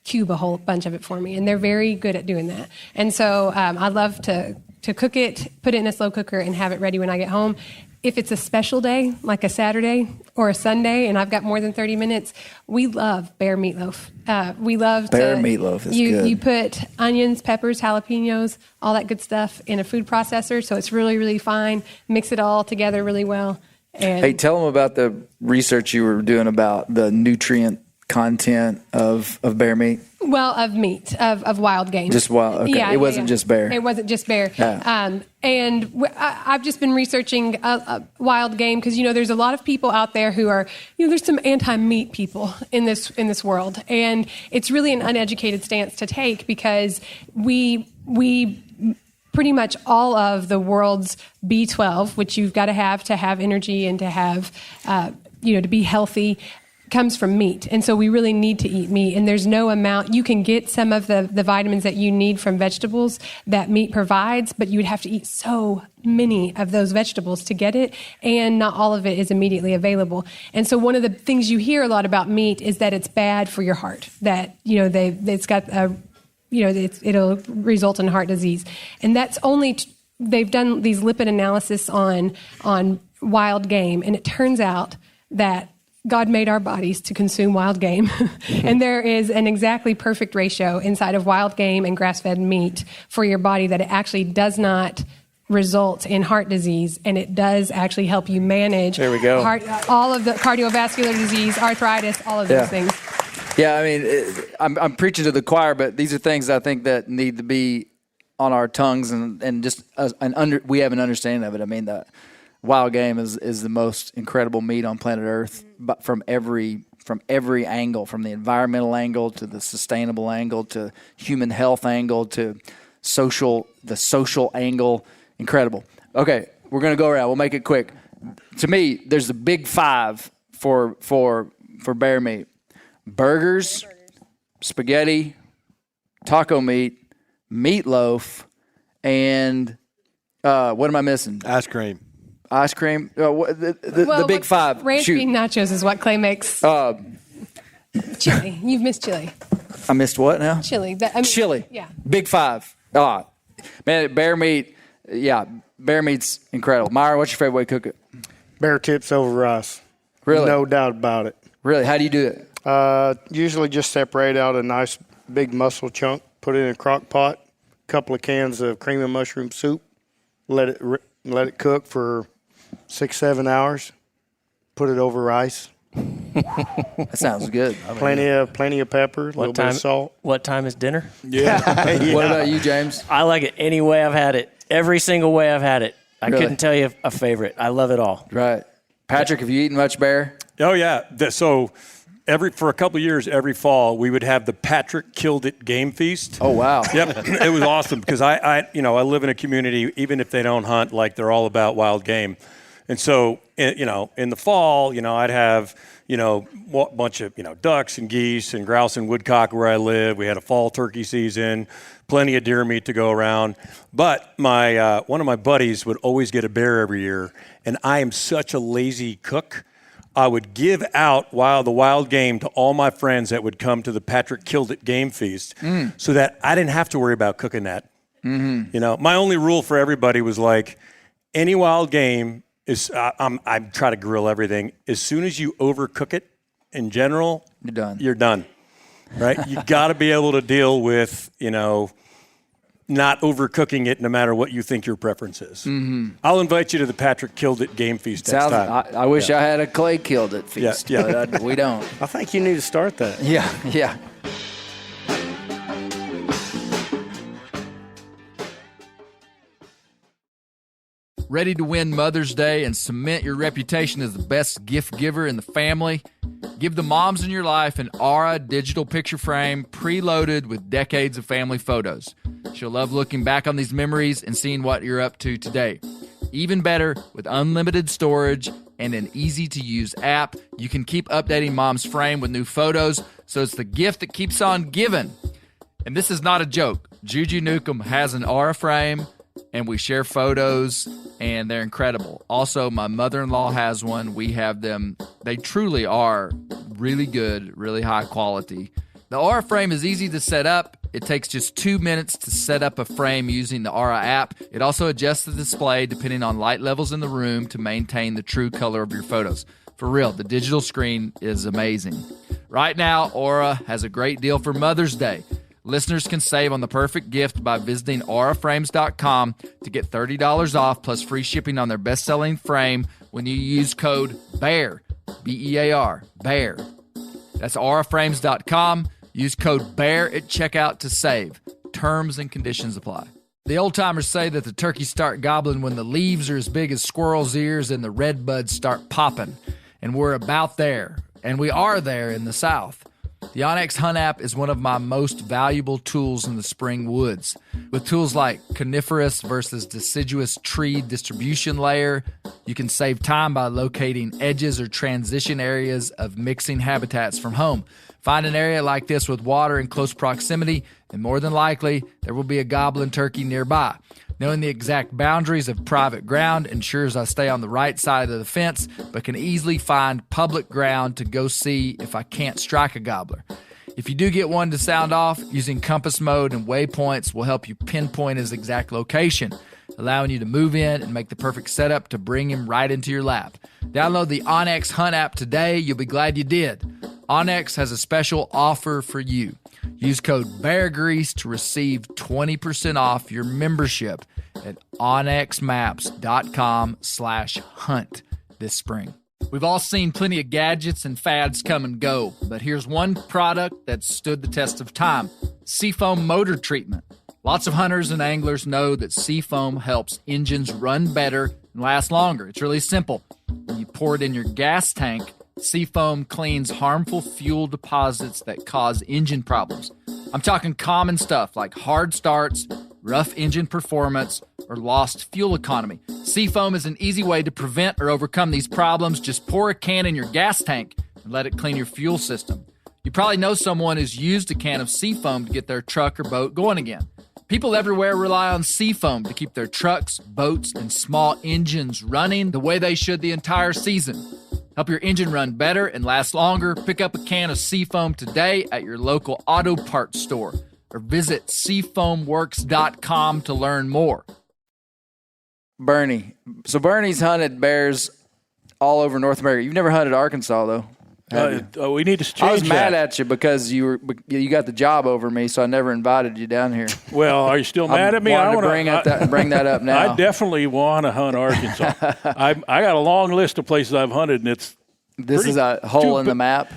cube a whole bunch of it for me. And they're very good at doing that. And so I love to cook it, put it in a slow cooker, and have it ready when I get home. If it's a special day, like a Saturday or a Sunday, and I've got more than 30 minutes, we love bear meatloaf. We love bear meatloaf is good. You put onions, peppers, jalapenos, all that good stuff in a food processor, so it's really, really fine. Mix it all together really well. And hey, tell them about the research you were doing about the nutrient content of bear meat. Well, of meat, of wild game. Just wild. Okay. Yeah, It wasn't just bear. It wasn't just bear. Yeah. I've just been researching wild game because, there's a lot of people out there who are, there's some anti-meat people in this world. And it's really an uneducated stance to take because we pretty much all of the world's B12, which you've got to have energy and to have, to be healthy, comes from meat. And so we really need to eat meat. And there's no amount, you can get some of the vitamins that you need from vegetables that meat provides, but you would have to eat so many of those vegetables to get it. And not all of it is immediately available. And so one of the things you hear a lot about meat is that it's bad for your heart, that, it's got it'll result in heart disease. And that's only, they've done these lipid analysis on wild game. And it turns out that God made our bodies to consume wild game. And there is an exactly perfect ratio inside of wild game and grass-fed meat for your body that it actually does not result in heart disease, and it does actually help you manage There we go. all of the cardiovascular disease, arthritis, all of those things. Yeah, I mean, I'm preaching to the choir, but these are things I think that need to be on our tongues and just we have an understanding of it. I mean, the wild game is the most incredible meat on planet Earth, but from every angle, from the environmental angle to the sustainable angle to human health angle to the social angle, incredible. Okay, we're gonna go around. We'll make it quick. To me, there's the big five for bear meat: burgers, spaghetti, taco meat, meatloaf, and what am I missing? Ice cream. Ice cream. The big five. Ranch Shoot. bean nachos is what Clay makes. Chili. You've missed chili. I missed what now? Chili. Chili. Yeah. Big five. Man, bear meat. Yeah, bear meat's incredible. Myra, what's your favorite way to cook it? Bear tips over rice. Really? No doubt about it. Really? How do you do it? Usually just separate out a nice big mussel chunk, put it in a crock pot, a couple of cans of cream and mushroom soup, let it cook for 6-7 hours, put it over rice. That sounds good. Plenty of pepper, a little bit of salt. What time is dinner? Yeah. What about you, James? I like it any way I've had it. Every single way I've had it. I Really? couldn't tell you a favorite. I love it all. Right. Patrick, have you eaten much bear? Oh, yeah. So for a couple of years, every fall, we would have the Patrick Killed It Game Feast. Oh, wow. Yep. It was awesome because I live in a community, even if they don't hunt, like they're all about wild game. And so, in the fall, I'd have, a bunch of, ducks and geese and grouse and woodcock where I live. We had a fall turkey season, plenty of deer meat to go around. But one of my buddies would always get a bear every year, and I am such a lazy cook. I would give out the wild game to all my friends that would come to the Patrick Killed It Game Feast so that I didn't have to worry about cooking that. Mm-hmm. My only rule for everybody was like, any wild game is, I try to grill everything. As soon as you overcook it in general, you're done. Right? You got to be able to deal with, not overcooking it no matter what you think your preference is. Mm-hmm. I'll invite you to the Patrick Killed It Game Feast next time. I wish I had a Clay Killed It feast, but we don't. I think you need to start that. Yeah. Ready to win Mother's Day and cement your reputation as the best gift giver in the family? Give the moms in your life an Aura digital picture frame preloaded with decades of family photos. She'll love looking back on these memories and seeing what you're up to today. Even better, with unlimited storage and an easy-to-use app, you can keep updating mom's frame with new photos, so it's the gift that keeps on giving. And this is not a joke. Juju Newcomb has an Aura frame, and we share photos, and they're incredible. Also, my mother-in-law has one. We have them. They truly are really good, really high quality. The Aura frame is easy to set up. It takes just 2 minutes to set up a frame using the Aura app. It also adjusts the display depending on light levels in the room to maintain the true color of your photos. For real, the digital screen is amazing. Right now, Aura has a great deal for Mother's Day. Listeners can save on the perfect gift by visiting auraframes.com to get $30 off plus free shipping on their best-selling frame when you use code BEAR, B-E-A-R, BEAR. That's auraframes.com. Use code BEAR at checkout to save. Terms and conditions apply. The old-timers say that the turkeys start gobbling when the leaves are as big as squirrels' ears and the red buds start popping. And we're about there. And we are there in the South. The onX Hunt app is one of my most valuable tools in the spring woods. With tools like coniferous versus deciduous tree distribution layer, you can save time by locating edges or transition areas of mixing habitats from home. Find an area like this with water in close proximity, and more than likely, there will be a gobbling turkey nearby. Knowing the exact boundaries of private ground ensures I stay on the right side of the fence, but can easily find public ground to go see if I can't strike a gobbler. If you do get one to sound off, using compass mode and waypoints will help you pinpoint his exact location, allowing you to move in and make the perfect setup to bring him right into your lap. Download the onX Hunt app today. You'll be glad you did. onX has a special offer for you. Use code BEARGREASE to receive 20% off your membership at onxmaps.com/hunt this spring. We've all seen plenty of gadgets and fads come and go, but here's one product that stood the test of time: Seafoam motor treatment. Lots of hunters and anglers know that Seafoam helps engines run better and last longer. It's really simple. When you pour it in your gas tank, Seafoam cleans harmful fuel deposits that cause engine problems. I'm talking common stuff like hard starts, rough engine performance, or lost fuel economy. Seafoam is an easy way to prevent or overcome these problems. Just pour a can in your gas tank and let it clean your fuel system. You probably know someone who's used a can of Seafoam to get their truck or boat going again. People everywhere rely on Seafoam to keep their trucks, boats, and small engines running the way they should the entire season. Help your engine run better and last longer. Pick up a can of Seafoam today at your local auto parts store or visit seafoamworks.com to learn more. Bernie. So Bernie's hunted bears all over North America. You've never hunted Arkansas, though. We need to change I was mad that. at you because you got the job over me, so I never invited you down here. Well, are you still mad at me? I want to bring that up now. I definitely want to hunt Arkansas. I got a long list of places I've hunted, and it's is a hole in the map.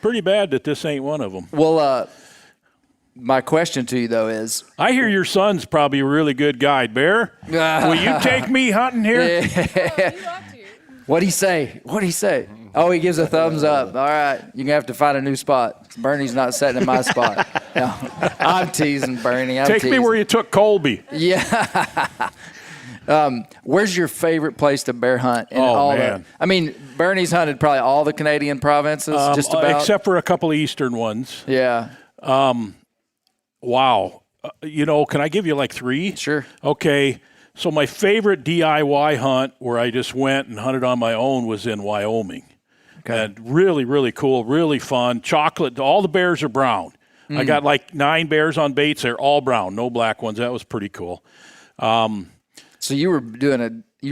Pretty bad that this ain't one of them. Well, my question to you, though, is... I hear your son's probably a really good guide, Bear. Will you take me hunting here? What'd he say? Oh, he gives a thumbs up. All right. You're going to have to find a new spot. Bernie's not sitting in my spot. No, I'm teasing, Bernie. Take me where you took Colby. Yeah. Where's your favorite place to bear hunt? Man. Bernie's hunted probably all the Canadian provinces, just about. Except for a couple of eastern ones. Yeah. Wow. Can I give you like 3? Sure. Okay. So my favorite DIY hunt where I just went and hunted on my own was in Wyoming. Okay. And really, really cool, really fun. Chocolate, all the bears are brown. I got like 9 bears on baits. They're all brown, no black ones. That was pretty cool. So you were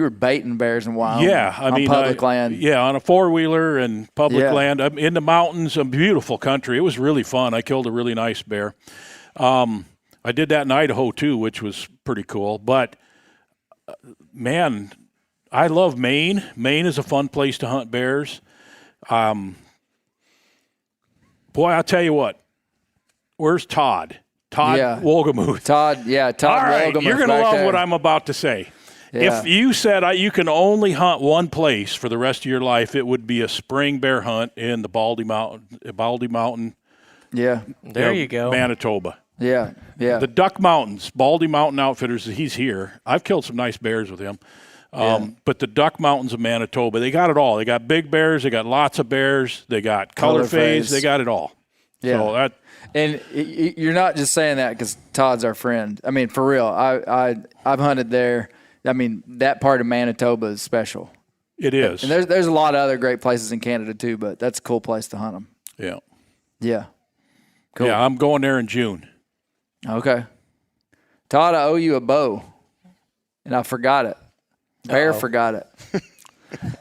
baiting bears in Wyoming? Yeah, on public land. Yeah, on a 4-wheeler and public land. I'm in the mountains, a beautiful country. It was really fun. I killed a really nice bear. I did that in Idaho too, which was pretty cool. But man, I love Maine. Maine is a fun place to hunt bears. Boy, I'll tell you what. Where's Todd? Todd Wolgamuth. Todd All right, Wolgamuth. You're going to love what I'm about to say. Yeah. If you said you can only hunt one place for the rest of your life, it would be a spring bear hunt in the Baldy Mountain. Yeah. There you go. Manitoba. Yeah. The Duck Mountains, Baldy Mountain Outfitters, he's here. I've killed some nice bears with him. But the Duck Mountains of Manitoba, they got it all. They got big bears. They got lots of bears. They got color phase. They got it all. Yeah. And you're not just saying that because Todd's our friend. I mean, for real. I've hunted there. I mean, that part of Manitoba is special. It is. And there's a lot of other great places in Canada too, but that's a cool place to hunt them. Yeah. Yeah. Cool. Yeah, I'm going there in June. Okay. Todd, I owe you a bow, and I forgot it. Bear forgot it.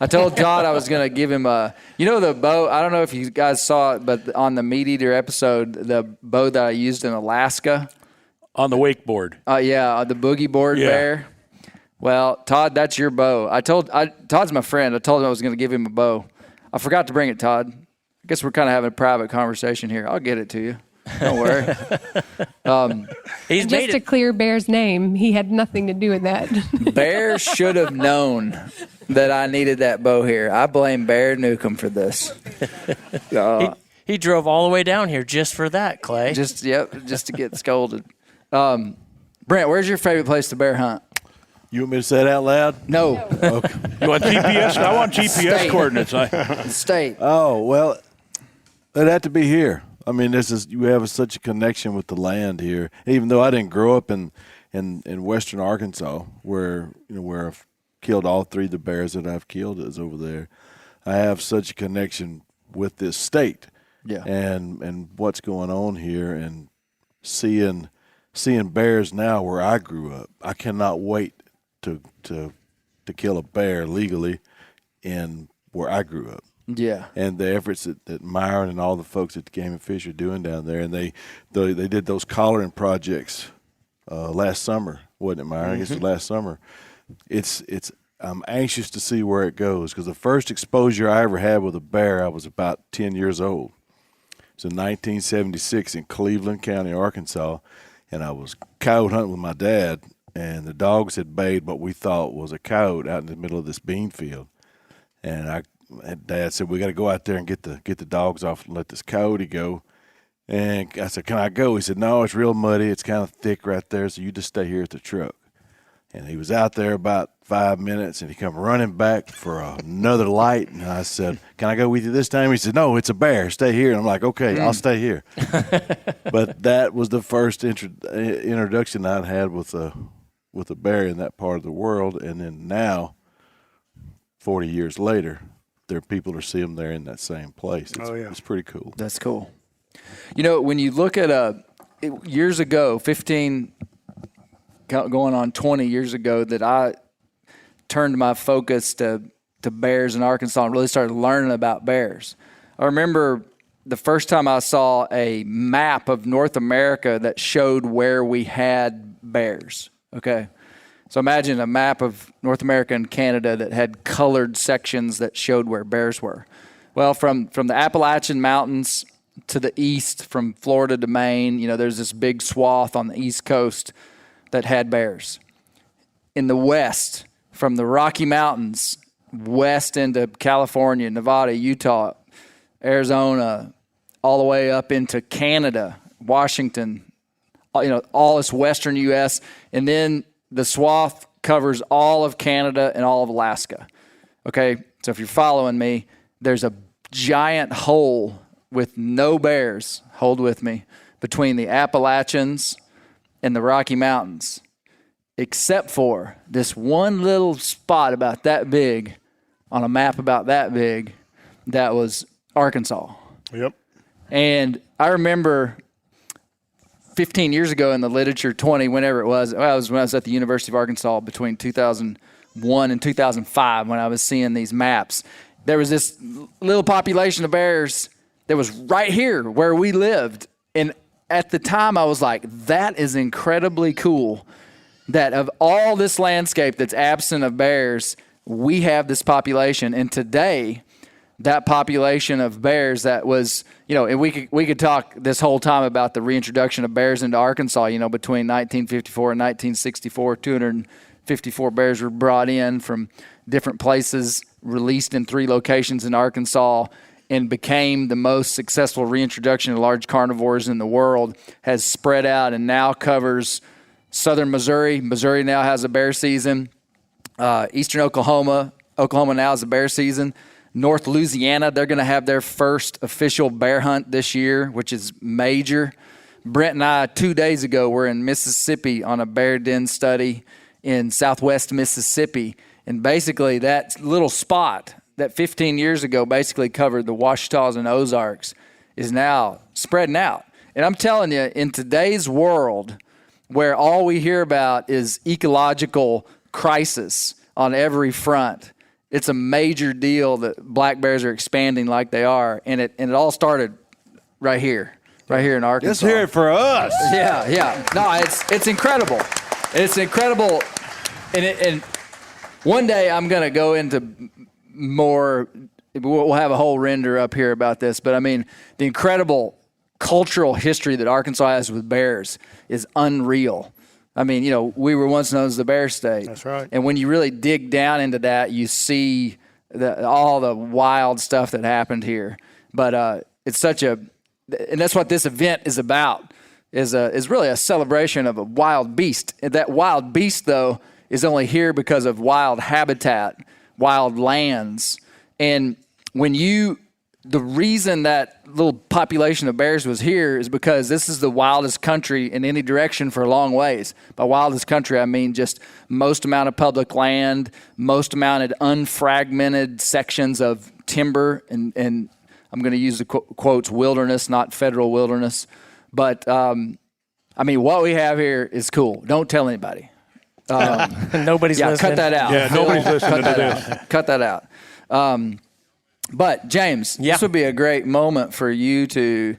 I told Todd I was going to give him the bow. I don't know if you guys saw it, but on the Meat Eater episode, the bow that I used in Alaska. On the wakeboard. The boogie board bear. Well, Todd, that's your bow. Todd's my friend. I told him I was going to give him a bow. I forgot to bring it, Todd. I guess we're kind of having a private conversation here. I'll get it to you. Don't worry. He's Just made to it. clear Bear's name, he had nothing to do with that. Bear should have known that I needed that bow here. I blame Bear Newcomb for this. He drove all the way down here just for that, Clay. Just to get scolded. Brent, where's your favorite place to bear hunt? You want me to say it out loud? No. Okay. You want GPS? I want GPS State. coordinates. State. Oh, well, it'd have to be here. I mean, you have such a connection with the land here. Even though I didn't grow up in western Arkansas, where I've killed all three of the bears that I've killed is over there, I have such a connection with this state. Yeah. And what's going on here, and seeing bears now where I grew up. I cannot wait to kill a bear legally in where I grew up. Yeah. And the efforts that Myron and all the folks at Game and Fish are doing down there, and they did those collaring projects last summer, wasn't it, Myron? I guess it was last summer. It's I'm anxious to see where it goes, because the first exposure I ever had with a bear, I was about 10 years old. It was in 1976 in Cleveland County, Arkansas, and I was coyote hunting with my dad, and the dogs had bayed what we thought was a coyote out in the middle of this bean field. And Dad said, we got to go out there and get the dogs off and let this coyote go. And I said, can I go? He said, no, it's real muddy. It's kind of thick right there, so you just stay here at the truck. And he was out there about 5 minutes, and he come running back for another light. And I said, can I go with you this time? He said, no, it's a bear. Stay here. And I'm like, okay, I'll stay here. But that was the first introduction I'd had with a bear in that part of the world. And then now, 40 years later, there are people who see them there in that same place. It's pretty cool. That's cool. You know, when you look at years ago, 15 going on 20 years ago, that I turned my focus to bears in Arkansas and really started learning about bears. I remember the first time I saw a map of North America that showed where we had bears. Okay. So imagine a map of North America and Canada that had colored sections that showed where bears were. Well, from the Appalachian Mountains to the east, from Florida to Maine, there's this big swath on the East Coast that had bears. In the west, from the Rocky Mountains west into California, Nevada, Utah, Arizona, all the way up into Canada, Washington, all this western U.S., and then the swath covers all of Canada and all of Alaska. Okay, so if you're following me, there's a giant hole with no bears, hold with me, between the Appalachians and the Rocky Mountains, except for this one little spot about that big on a map about that big that was Arkansas. Yep. And I remember 15 years ago in the literature, 20, whenever it was, when I was at the University of Arkansas between 2001 and 2005 when I was seeing these maps. There was this little population of bears that was right here where we lived. And at the time I was like, that is incredibly cool that of all this landscape that's absent of bears, we have this population. And today, that population of bears that was, and we could talk this whole time about the reintroduction of bears into Arkansas, between 1954 and 1964, 254 bears were brought in from different places, released in 3 locations in Arkansas, and became the most successful reintroduction of large carnivores in the world, has spread out and now covers southern Missouri. Missouri now has a bear season. Eastern Oklahoma now has a bear season. North Louisiana, they're going to have their first official bear hunt this year, which is major. Brent and I, 2 days ago, were in Mississippi on a bear den study in southwest Mississippi. And basically that little spot that 15 years ago basically covered the Ouachitas and Ozarks is now spreading out. And I'm telling you, in today's world where all we hear about is ecological crisis on every front, it's a major deal that black bears are expanding like they are. And it all started right here in Arkansas. Let's hear it for us. Yeah. No, it's incredible. It's incredible. And one day I'm going to go into more, we'll have a whole render up here about this, but I mean, the incredible cultural history that Arkansas has with bears is unreal. I mean, we were once known as the Bear State. That's right. And when you really dig down into that, you see all the wild stuff that happened here. But it's and that's what this event is about, is really a celebration of a wild beast. And that wild beast, though, is only here because of wild habitat, wild lands. And the reason that little population of bears was here is because this is the wildest country in any direction for a long ways. By wildest country, I mean just most amount of public land, most amount of unfragmented sections of timber, and I'm going to use the quotes wilderness, not federal wilderness. But, what we have here is cool. Don't tell anybody. Nobody's listening. Cut that out. Yeah, nobody's listening to this. Cut that out. But James, this would be a great moment for you to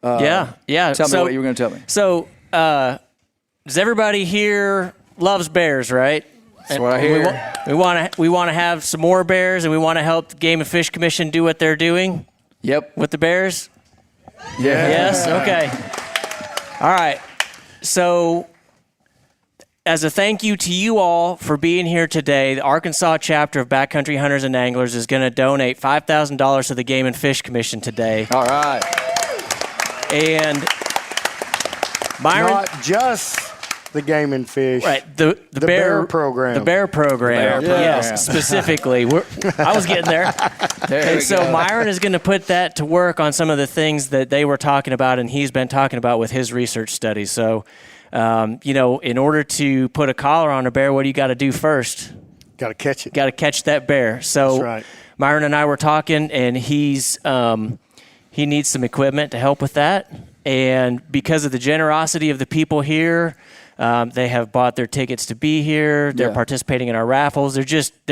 tell me what you were going to tell me. So, does everybody here loves bears, right? That's what I hear. We want to have some more bears, and we want to help the Game and Fish Commission do what they're doing. Yep. With the bears. Yeah. Yes. Okay. All right. So, as a thank you to you all for being here today, the Arkansas chapter of Backcountry Hunters and Anglers is going to donate $5,000 to the Game and Fish Commission today. All right. And Myron, Not just the Game and Fish. right, the bear program. The bear program. The bear Yes, program. specifically. I was getting there. And so Myron is going to put that to work on some of the things that they were talking about and he's been talking about with his research studies. So, in order to put a collar on a bear, what do you got to do first? Got to catch it. Got to catch that bear. So That's right. Myron and I were talking, and he needs some equipment to help with that. And because of the generosity of the people here, they have bought their tickets to be here. They're participating in our raffles. They're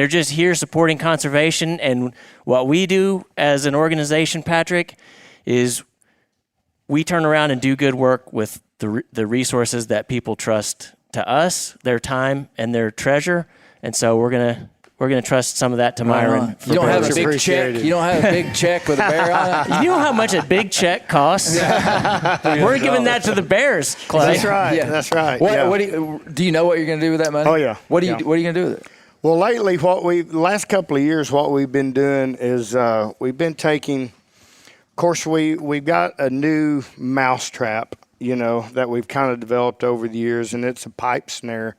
just here supporting conservation. And what we do as an organization, Patrick, is we turn around and do good work with the resources that people trust to us, their time and their treasure. And so we're gonna trust some of that to Myron. You don't have a big Appreciate check. it. You don't have a big check with a bear on it. You know how much a big check costs? We're giving that to the Bears, Clay. That's right. Yeah. That's right. What, yeah. what do you know what you're going to do with that money? Oh, yeah. What are you Yeah. going to do with it? Well, lately, the last couple of years, what we've been doing is we've been taking. Of course, we've got a new mouse trap, that we've kind of developed over the years, and it's a pipe snare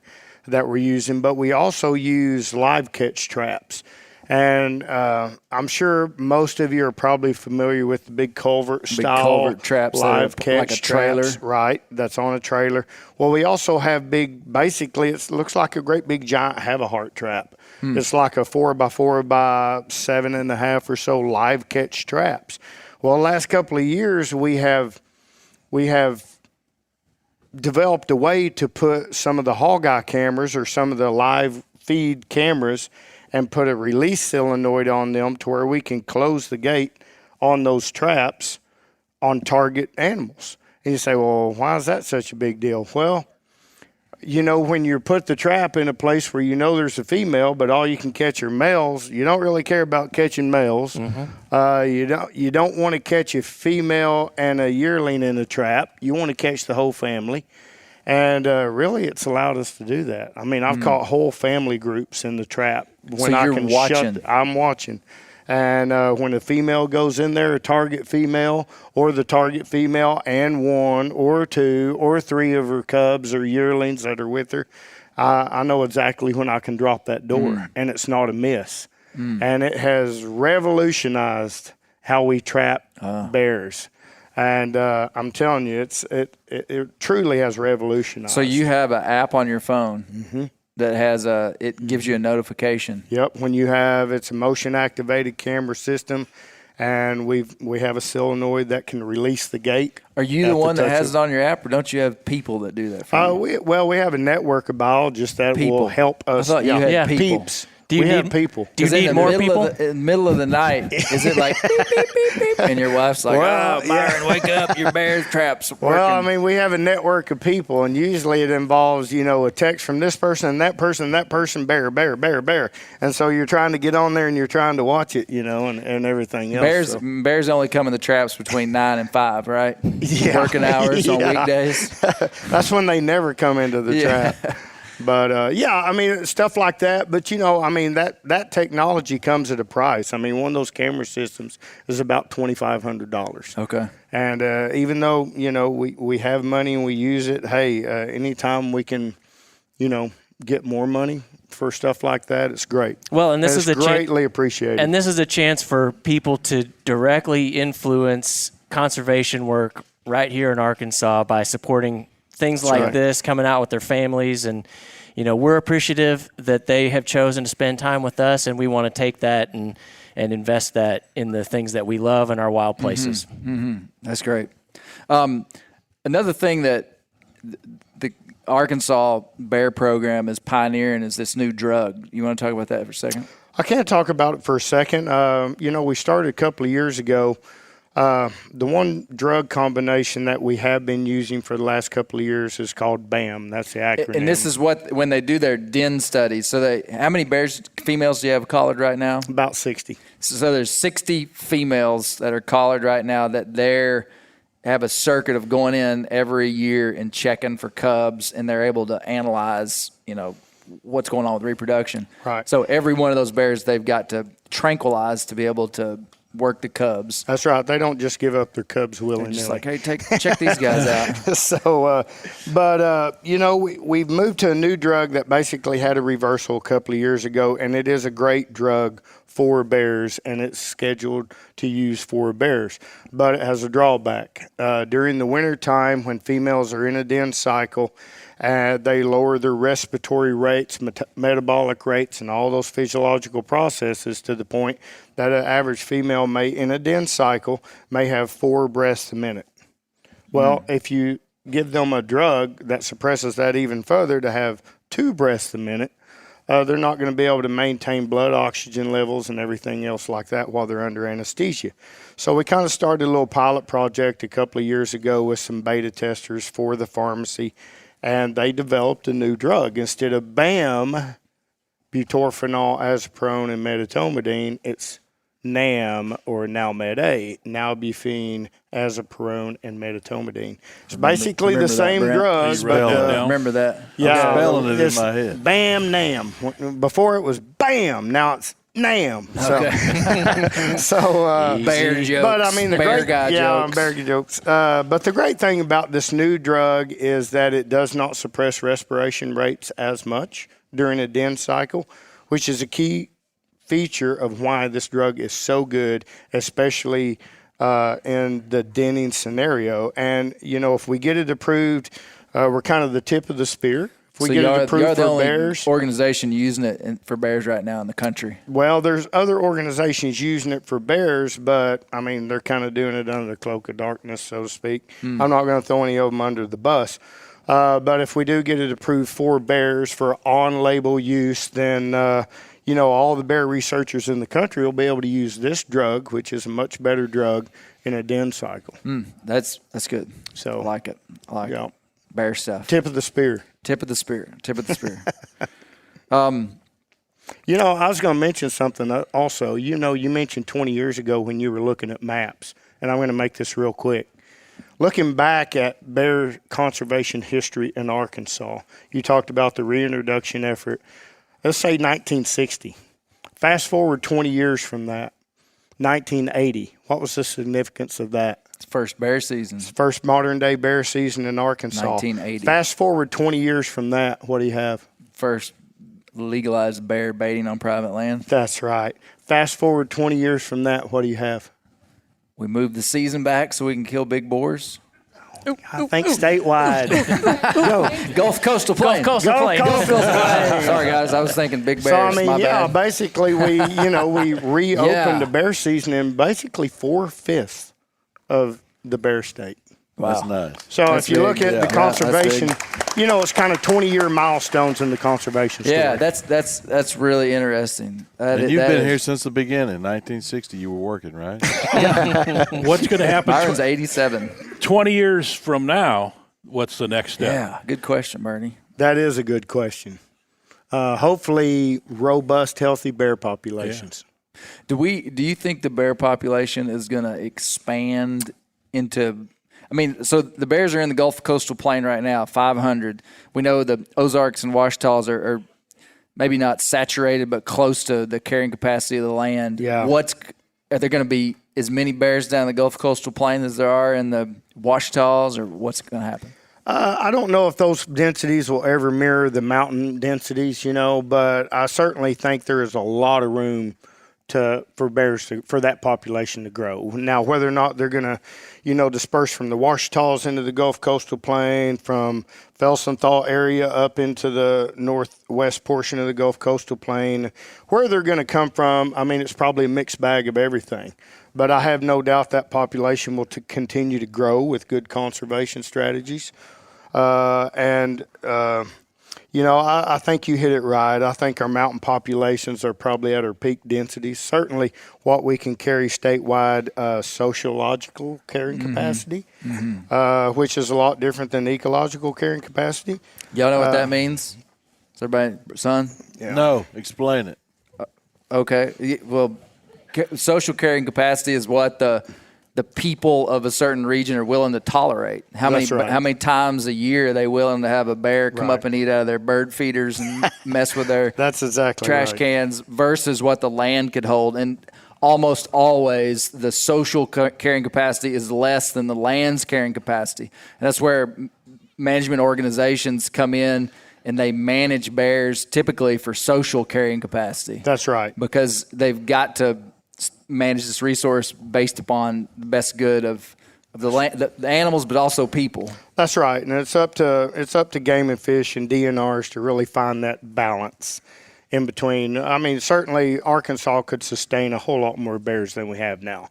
that we're using. But we also use live catch traps, and I'm sure most of you are probably familiar with the big culvert style culvert traps, live that are catch like a trailer. traps, right? That's on a trailer. Well, we also have basically it looks like a great big giant have-a-heart trap. It's like a 4x4 by 7.5 or so live catch traps. Well, the last couple of years we have developed a way to put some of the hog-eye cameras or some of the live feed cameras and put a release solenoid on them to where we can close the gate on those traps on target animals. And you say, well, why is that such a big deal? Well, when you put the trap in a place where there's a female, but all you can catch are males, you don't really care about catching males. Mm-hmm. You don't want to catch a female and a yearling in a trap. You want to catch the whole family. And really, it's allowed us to do that. I mean, I've caught whole family groups in the trap. So you're watching. I'm watching. And when a female goes in there, a target female, or the target female and one or two or three of her cubs or yearlings that are with her, I know exactly when I can drop that door, and it's not a miss. And it has revolutionized how we trap bears. And I'm telling you, it truly has revolutionized. So you have an app on your phone that has it gives you a notification. Yep, it's a motion activated camera system, and we have a solenoid that can release the gate. Are you the one that has it on your app, or don't you have people that do that for you? We have a network of biologists that will help us. I thought you had people. Peeps. Do you we need have people. Do you need more people? In the middle of the night, is it like beep, beep, beep, beep, and your wife's like, Well, "Oh, Byron, wake up! Your bear trap's working." Well, I mean, we have a network of people, and usually it involves, a text from this person and that person, bear, bear, bear, bear. And so you're trying to get on there and you're trying to watch it, and everything else. Bears only come in the traps between 9 and 5, right? Yeah. Working hours on weekdays. That's when they never come into the trap. But, I mean, stuff like that. But, that technology comes at a price. I mean, one of those camera systems is about $2,500. Okay. And even though, we have money and we use it, hey, anytime we can, get more money for stuff like that, it's great. Well, and this is greatly appreciated. And this is a chance for people to directly influence conservation work right here in Arkansas by supporting things like this, coming out with their families. And, we're appreciative that they have chosen to spend time with us, and we want to take that and invest that in the things that we love in our wild places. Mm-hmm. That's great. Another thing that the Arkansas Bear Program is pioneering is this new drug. You want to talk about that for a second? I can't talk about it for a second. We started a couple of years ago. The one drug combination that we have been using for the last couple of years is called BAM. That's the acronym. And this is when they do their den studies. So how many females do you have collared right now? About 60. So there's 60 females that are collared right now that have a circuit of going in every year and checking for cubs, and they're able to analyze, what's going on with reproduction. Right. So every one of those bears they've got to tranquilize to be able to work the cubs. That's right. They don't just give up their cubs willy-nilly. Just like, hey, check these guys out. So, we've moved to a new drug that basically had a reversal a couple of years ago, and it is a great drug for bears, and it's scheduled to use for bears. But it has a drawback. During the winter time, when females are in a den cycle, they lower their respiratory rates, metabolic rates, and all those physiological processes to the point that an average female in a den cycle may have 4 breaths a minute. Well, if you give them a drug that suppresses that even further to have 2 breaths a minute, they're not going to be able to maintain blood oxygen levels and everything else like that while they're under anesthesia. So we kind of started a little pilot project a couple of years ago with some beta testers for the pharmacy, and they developed a new drug. Instead of BAM, butorphanol, azaprone, and medetomidine, it's NAM, or Nalmed-A, nalbuphine, azaprone, and medetomidine. It's basically the same drugs, but remember that. Yeah, spelling it in my head. BAM, NAM. Before it was BAM, now it's NAM. So, bear jokes. But I mean, bear jokes. But the great thing about this new drug is that it does not suppress respiration rates as much during a den cycle, which is a key feature of why this drug is so good, especially in the denning scenario. And if we get it approved, we're kind of the tip of the spear. If we get it approved for only bears, organization using it for bears right now in the country. Well, there's other organizations using it for bears, but I mean they're kind of doing it under the cloak of darkness, so to speak. I'm not going to throw any of them under the bus. But if we do get it approved for bears for on-label use, then all the bear researchers in the country will be able to use this drug, which is a much better drug, in a den cycle. That's good. So I like it. Bear stuff. Tip of the spear. Tip of the spear. I was going to mention something also. You mentioned 20 years ago when you were looking at maps, and I'm going to make this real quick. Looking back at bear conservation history in Arkansas, you talked about the reintroduction effort. Let's say 1960. Fast forward 20 years from that, 1980. What was the significance of that? It's first bear season. It's first modern-day bear season in Arkansas. 1980. Fast forward 20 years from that, what do you have? First legalized bear baiting on private land. That's right. Fast forward 20 years from that, what do you have? We moved the season back so we can kill big boars. I think statewide. Gulf Coastal Plain. Sorry, guys. I was thinking big bears. So, my bad. basically we reopened the bear season in basically 4/5 of the bear state. Wow. That's nice. So if you look at the conservation, it's kind of 20-year milestones in the conservation story. Yeah, that's really interesting. And you've been here since the beginning. 1960, you were working, right? What's going to happen? Byron's 87. 20 years from now, what's the next step? Yeah, good question, Bernie. That is a good question. Hopefully, robust, healthy bear populations. Yeah. Do you think the bear population is going to expand into? I mean, so the bears are in the Gulf Coastal Plain right now, 500. We know the Ozarks and Ouachitas are maybe not saturated, but close to the carrying capacity of the land. Yeah. Are there going to be as many bears down the Gulf Coastal Plain as there are in the Ouachitas, or what's going to happen? I don't know if those densities will ever mirror the mountain densities, but I certainly think there is a lot of room for bears for that population to grow. Now, whether or not they're going to, disperse from the Ouachitas into the Gulf Coastal Plain, from Felsenthal area up into the northwest portion of the Gulf Coastal Plain, where they're going to come from, I mean, it's probably a mixed bag of everything. But I have no doubt that population will continue to grow with good conservation strategies. I think you hit it right. I think our mountain populations are probably at our peak densities. Certainly what we can carry statewide sociological carrying capacity, which is a lot different than ecological carrying capacity. Y'all know what that means? Is everybody, son? Yeah. No, explain it. Okay. Well, social carrying capacity is what the people of a certain region are willing to tolerate. How many times a year are they willing to have a bear come up and eat out of their bird feeders and mess with their That's exactly trash right. cans versus what the land could hold. And almost always the social carrying capacity is less than the land's carrying capacity. And that's where management organizations come in and they manage bears typically for social carrying capacity. That's right. Because they've got to manage this resource based upon the best good of the land, the animals, but also people. That's right, and it's up to Game and Fish and DNRs to really find that balance in between. I mean, certainly Arkansas could sustain a whole lot more bears than we have now.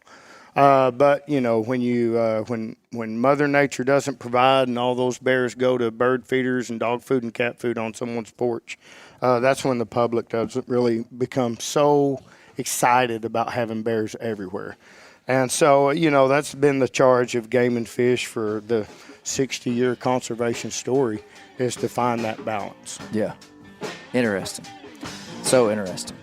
But when Mother Nature doesn't provide and all those bears go to bird feeders and dog food and cat food on someone's porch, that's when the public doesn't really become so excited about having bears everywhere. And so, that's been the charge of Game and Fish for the 60-year conservation story, is to find that balance. Yeah. Interesting. So interesting.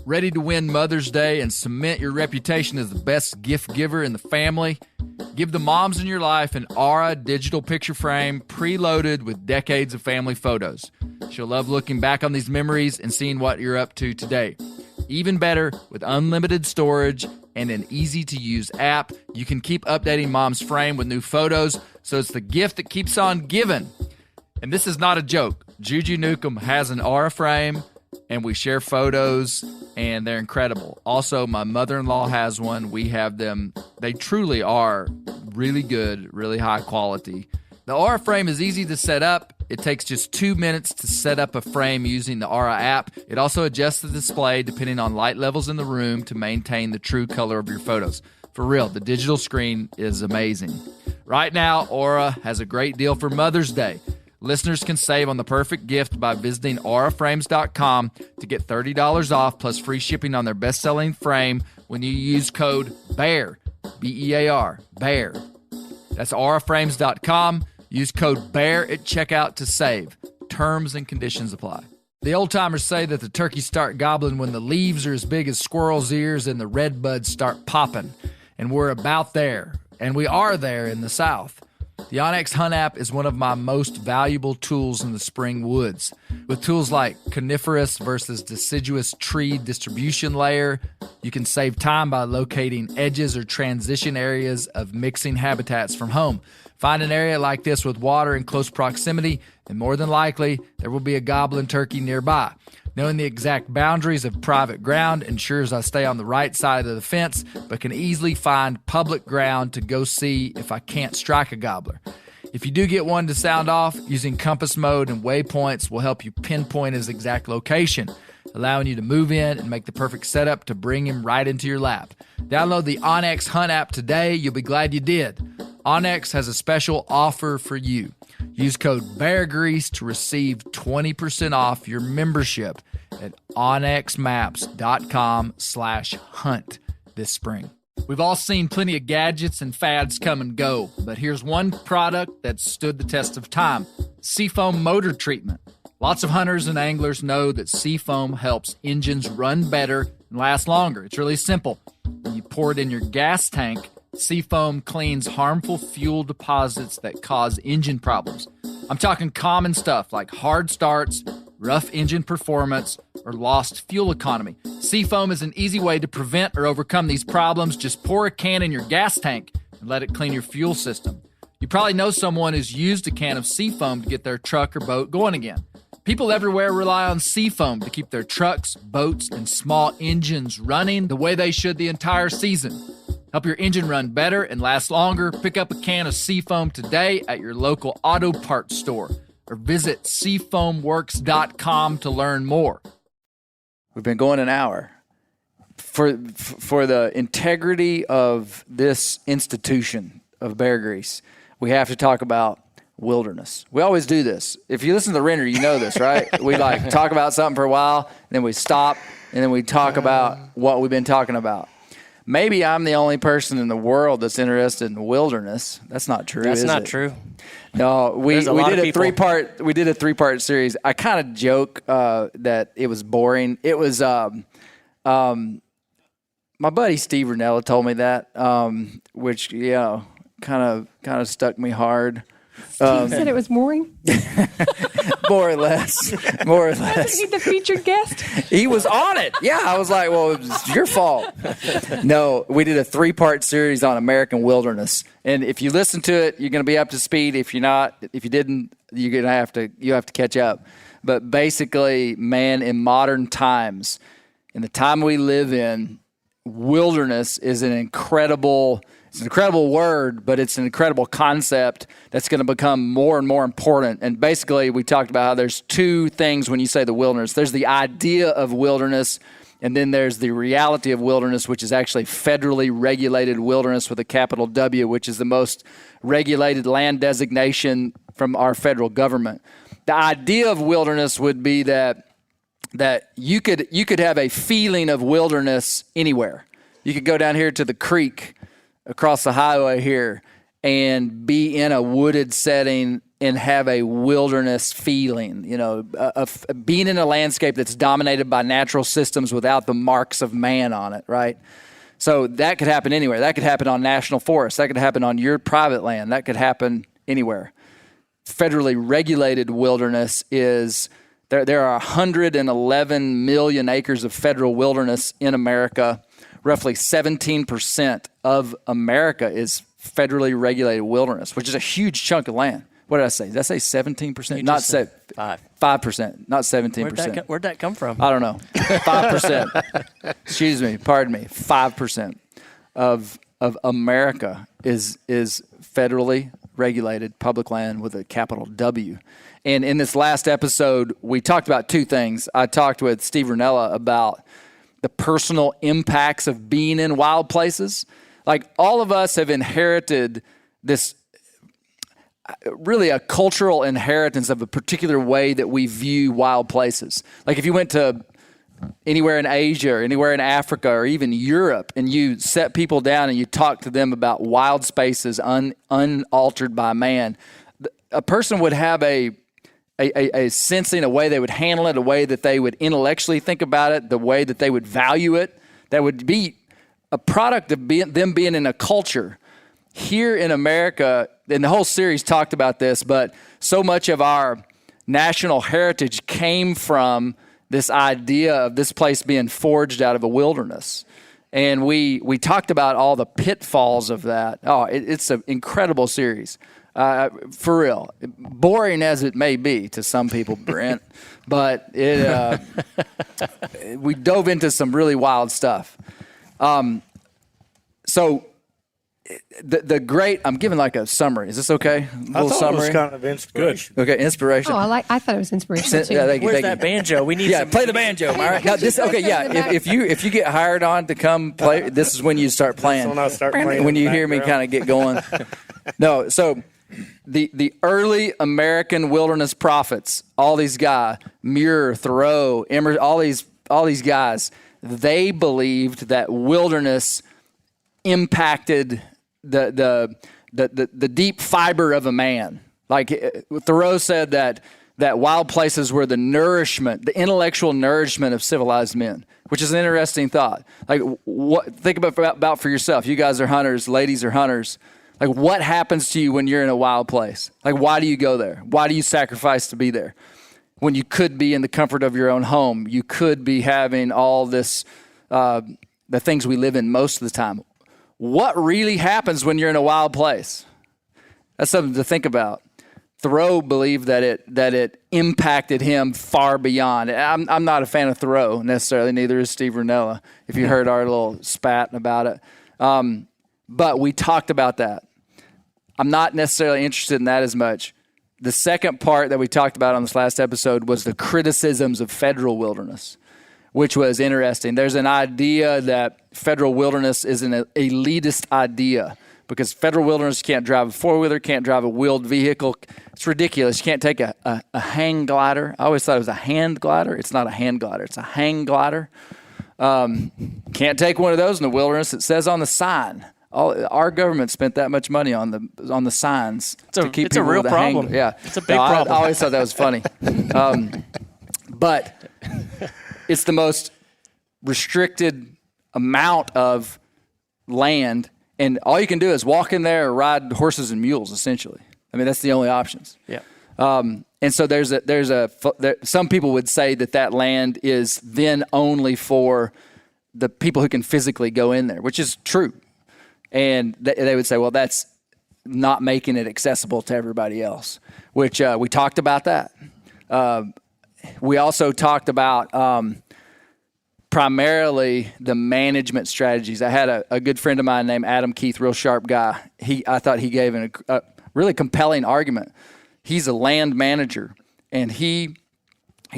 Ready to win Mother's Day and cement your reputation as the best gift giver in the family? Give the moms in your life an Aura digital picture frame preloaded with decades of family photos. She'll love looking back on these memories and seeing what you're up to today. Even better, with unlimited storage and an easy-to-use app, you can keep updating mom's frame with new photos, so it's the gift that keeps on giving. And this is not a joke. Juju Newcomb has an Aura frame, and we share photos, and they're incredible. Also, my mother-in-law has one. We have them. They truly are really good, really high quality. The Aura frame is easy to set up. It takes just 2 minutes to set up a frame using the Aura app. It also adjusts the display depending on light levels in the room to maintain the true color of your photos. For real, the digital screen is amazing. Right now, Aura has a great deal for Mother's Day. Listeners can save on the perfect gift by visiting auraframes.com to get $30 off plus free shipping on their best-selling frame when you use code BEAR, B-E-A-R, BEAR. That's auraframes.com. Use code BEAR at checkout to save. Terms and conditions apply. The old-timers say that the turkeys start gobbling when the leaves are as big as squirrels' ears and the red buds start popping. And we're about there. And we are there in the South. The Onyx Hunt app is one of my most valuable tools in the spring woods. With tools like coniferous versus deciduous tree distribution layer, you can save time by locating edges or transition areas of mixing habitats from home. Find an area like this with water in close proximity, and more than likely, there will be a gobbling turkey nearby. Knowing the exact boundaries of private ground ensures I stay on the right side of the fence, but can easily find public ground to go see if I can't strike a gobbler. If you do get one to sound off, using compass mode and waypoints will help you pinpoint his exact location. allowing you to move in and make the perfect setup to bring him right into your lap. Download the onX Hunt app today. You'll be glad you did. onX has a special offer for you. Use code BEARGREASE to receive 20% off your membership at onxmaps.com/hunt this spring. We've all seen plenty of gadgets and fads come and go, but here's one product that stood the test of time: Seafoam motor treatment. Lots of hunters and anglers know that Seafoam helps engines run better and last longer. It's really simple. When you pour it in your gas tank, Seafoam cleans harmful fuel deposits that cause engine problems. I'm talking common stuff like hard starts, rough engine performance, or lost fuel economy. Seafoam is an easy way to prevent or overcome these problems. Just pour a can in your gas tank and let it clean your fuel system. You probably know someone who's used a can of Seafoam to get their truck or boat going again. People everywhere rely on Seafoam to keep their trucks, boats, and small engines running the way they should the entire season. Help your engine run better and last longer. Pick up a can of Seafoam today at your local auto parts store or visit seafoamworks.com to learn more. We've been going an hour. For the integrity of this institution of Bear Grease, we have to talk about wilderness. We always do this. If you listen to the renter, you know this, right? We like talk about something for a while, and then we stop, and then we talk about what we've been talking about. Maybe I'm the only person in the world that's interested in wilderness. That's not true. That's is not it? true. No, we There's a lot did of a people. three-part series. I kind of joke that it was boring. It was my buddy Steve Ranella told me that, which kind of stuck me hard. Steve said it was boring. More or less. Wasn't he the featured guest? He was on it. Yeah, I was like, well, it's your fault. No, we did a 3-part series on American wilderness, and if you listen to it, you're going to be up to speed. If you didn't, you have to catch up. But basically, man, in modern times, in the time we live in, wilderness is an incredible word, but it's an incredible concept that's going to become more and more important. And basically, we talked about how there's two things when you say the wilderness. There's the idea of wilderness, and then there's the reality of wilderness, which is actually federally regulated wilderness with a capital W, which is the most regulated land designation from our federal government. The idea of wilderness would be that you could have a feeling of wilderness anywhere. You could go down here to the creek across the highway here and be in a wooded setting and have a wilderness feeling, of being in a landscape that's dominated by natural systems without the marks of man on it, right? So that could happen anywhere. That could happen on national forests. That could happen on your private land. That could happen anywhere. Federally regulated wilderness is, there are 111 million acres of federal wilderness in America. Roughly 17% of America is federally regulated wilderness, which is a huge chunk of land. What did I say? Did I say 17%? Not 5%, not 17%. Where'd that come from? I don't know. 5%. Excuse me. Pardon me. 5% of America is federally regulated public land with a capital W. And in this last episode, we talked about two things. I talked with Steve Ranella about the personal impacts of being in wild places. Like, all of us have inherited this, really a cultural inheritance of a particular way that we view wild places. Like, if you went to anywhere in Asia or anywhere in Africa or even Europe and you set people down and you talk to them about wild spaces unaltered by man, a person would have a sensing, a way they would handle it, a way that they would intellectually think about it, the way that they would value it, that would be a product of them being in a culture. Here in America, and the whole series talked about this, but so much of our national heritage came from this idea of this place being forged out of a wilderness. And we talked about all the pitfalls of that. Oh, it's an incredible series. For real, boring as it may be to some people, Brent, but we dove into some really wild stuff. So the great. I'm giving like a summary. Is this okay? I thought summary. it was kind of inspiration. Okay, inspiration. Oh, I thought it was inspirational too. Where's that banjo? We need. Play the banjo. All right. Now this. Okay, yeah. If you get hired on to come play, this is when you start playing. When I start playing. When you hear me kind of get going. No, so the early American wilderness prophets, all these guys, Muir, Thoreau, Emerson, all these guys, they believed that wilderness impacted the deep fiber of a man. Like Thoreau said that wild places were the nourishment, the intellectual nourishment of civilized men, which is an interesting thought. Like, think about for yourself. You guys are hunters, ladies are hunters. Like, what happens to you when you're in a wild place? Like, why do you go there? Why do you sacrifice to be there? When you could be in the comfort of your own home, you could be having all this, the things we live in most of the time. What really happens when you're in a wild place? That's something to think about. Thoreau believed that it impacted him far beyond. I'm not a fan of Thoreau necessarily, neither is Steve Ranella, if you heard our little spat about it. But we talked about that. I'm not necessarily interested in that as much. The second part that we talked about on this last episode was the criticisms of federal wilderness, which was interesting. There's an idea that federal wilderness is an elitist idea because federal wilderness can't drive a four-wheeler, can't drive a wheeled vehicle. It's ridiculous. You can't take a hang glider. I always thought it was a hand glider. It's not a hand glider. It's a hang glider. Can't take one of those in the wilderness. It says on the sign. Our government spent that much money on the signs to keep people a real with problem. Yeah, it's a big problem. I always thought that was funny, but it's the most restricted amount of land, and all you can do is walk in there or ride horses and mules. Essentially, I mean that's the only options. Yeah. And so some people would say that land is then only for the people who can physically go in there, which is true. And they would say, well, that's not making it accessible to everybody else, which we talked about that. We also talked about primarily the management strategies. I had a good friend of mine named Adam Keith, real sharp guy. I thought he gave a really compelling argument. He's a land manager, and he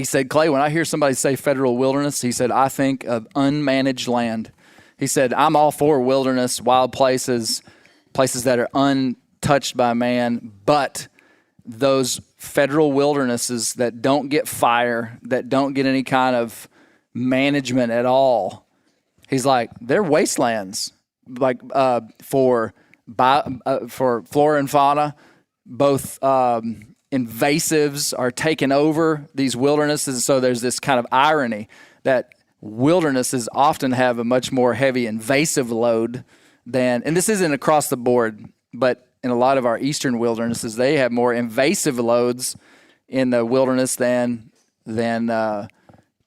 said, Clay, when I hear somebody say federal wilderness, he said, I think of unmanaged land. He said, I'm all for wilderness, wild places that are untouched by man, but those federal wildernesses that don't get fire, that don't get any kind of management at all, he's like, they're wastelands, like for flora and fauna. Both invasives are taking over these wildernesses, so there's this kind of irony that wildernesses often have a much more heavy invasive load than, and this isn't across the board, but in a lot of our eastern wildernesses, they have more invasive loads in the wilderness than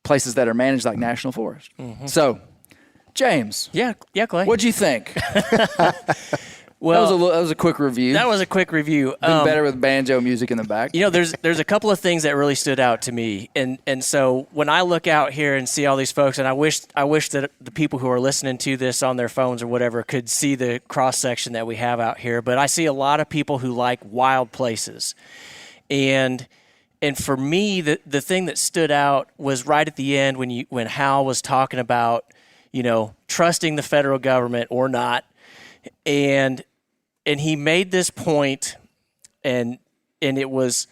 places that are managed like national forests. Mm-hmm. So, James. Yeah, Clay. What'd you think? Well, that was a quick review. That was a quick review. Been better with banjo music in the back. You know, there's a couple of things that really stood out to me, and so when I look out here and see all these folks, and I wish that the people who are listening to this on their phones or whatever could see the cross section that we have out here, but I see a lot of people who like wild places, and for me, the thing that stood out was right at the end when Hal was talking about, trusting the federal government or not, and he made this point, and it was,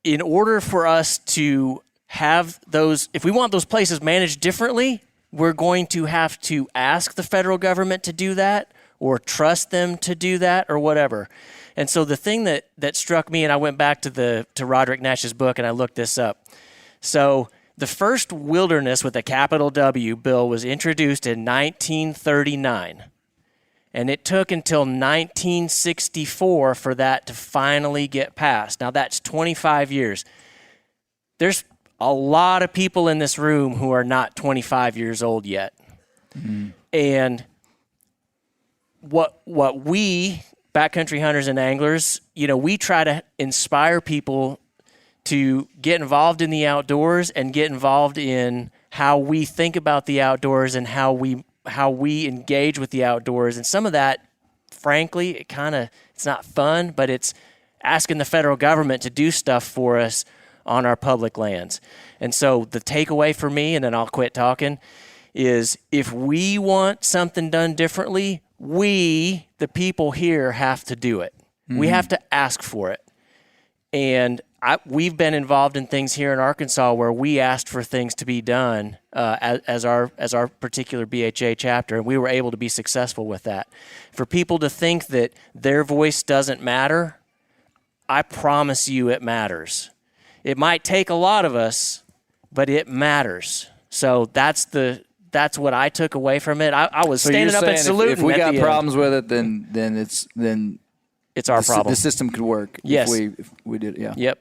in order for us to have those, if we want those places managed differently, we're going to have to ask the federal government to do that or trust them to do that or whatever. And so the thing that struck me, and I went back to Roderick Nash's book and I looked this up. So the first wilderness with a capital W bill was introduced in 1939. And it took until 1964 for that to finally get passed. Now, that's 25 years. There's a lot of people in this room who are not 25 years old yet. Mm-hmm. And what we, backcountry hunters and anglers, we try to inspire people to get involved in the outdoors and get involved in how we think about the outdoors and how we how we engage with the outdoors. And some of that, frankly, it's not fun, but it's asking the federal government to do stuff for us on our public lands. And so the takeaway for me, and then I'll quit talking, is if we want something done differently, we, the people here, have to do it. Mm-hmm. We have to ask for it. And we've been involved in things here in Arkansas where we asked for things to be done as our particular BHA chapter, and we were able to be successful with that. For people to think that their voice doesn't matter, I promise you it matters. It might take a lot of us, but it matters. So that's what I took away from it. I was standing up and saluting. If we got problems with it, then it's our problem. The system could work. Yes. If we did. Yeah. Yep.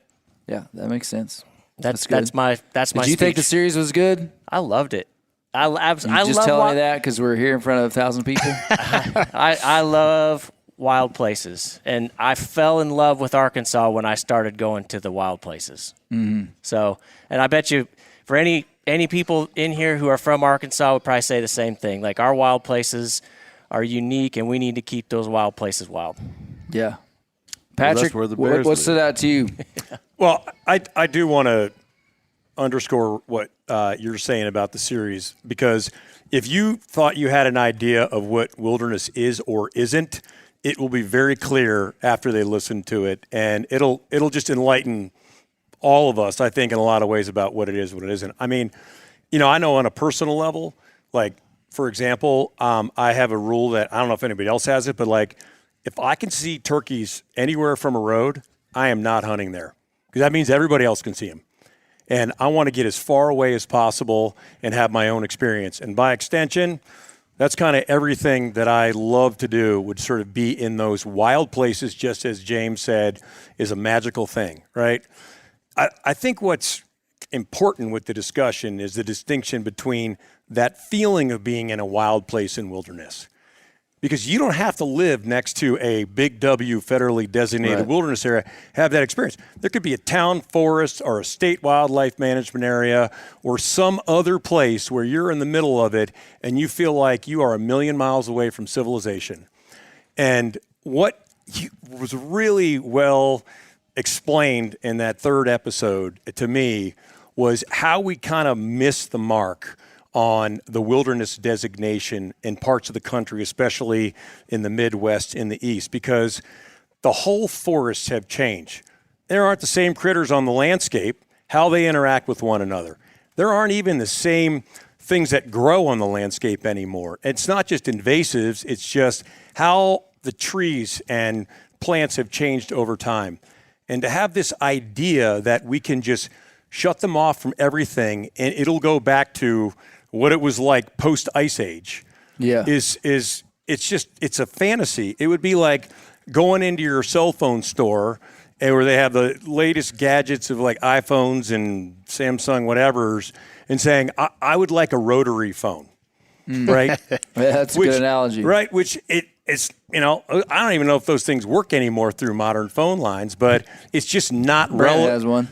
Yeah, that makes sense. That's my. Did you think the series was good? I loved it. I just telling me that because we're here in front of 1,000 people. I love wild places, and I fell in love with Arkansas when I started going to the wild places. Mm-hmm. So, and I bet you, for any people in here who are from Arkansas, would probably say the same thing. Like, our wild places are unique, and we need to keep those wild places wild. Yeah. Patrick, what stood out to you? Well, I do want to underscore what you're saying about the series, because if you thought you had an idea of what wilderness is or isn't, it will be very clear after they listen to it, and it'll just enlighten all of us, I think, in a lot of ways about what it is, what it isn't. I mean, I know on a personal level, like, for example, I have a rule that I don't know if anybody else has it, but like, if I can see turkeys anywhere from a road, I am not hunting there, because that means everybody else can see them. And I want to get as far away as possible and have my own experience. And by extension, that's kind of everything that I love to do would sort of be in those wild places, just as James said, is a magical thing, right? I think what's important with the discussion is the distinction between that feeling of being in a wild place in wilderness. Because you don't have to live next to a big W federally designated wilderness area, have that experience. There could be a town forest or a state wildlife management area or some other place where you're in the middle of it and you feel like you are a million miles away from civilization. And what was really well explained in that third episode to me was how we kind of missed the mark on the wilderness designation in parts of the country, especially in the Midwest, in the East, because the whole forests have changed. There aren't the same critters on the landscape, how they interact with one another. There aren't even the same things that grow on the landscape anymore. It's not just invasives, it's just how the trees and plants have changed over time. And to have this idea that we can just shut them off from everything and it'll go back to what it was like post-Ice Age is it's a fantasy. It would be like going into your cell phone store where they have the latest gadgets of like iPhones and Samsung whatevers and saying, I would like a rotary phone, right? That's a good analogy. Right, which it's, I don't even know if those things work anymore through modern phone lines, but it's just not relevant. Has one.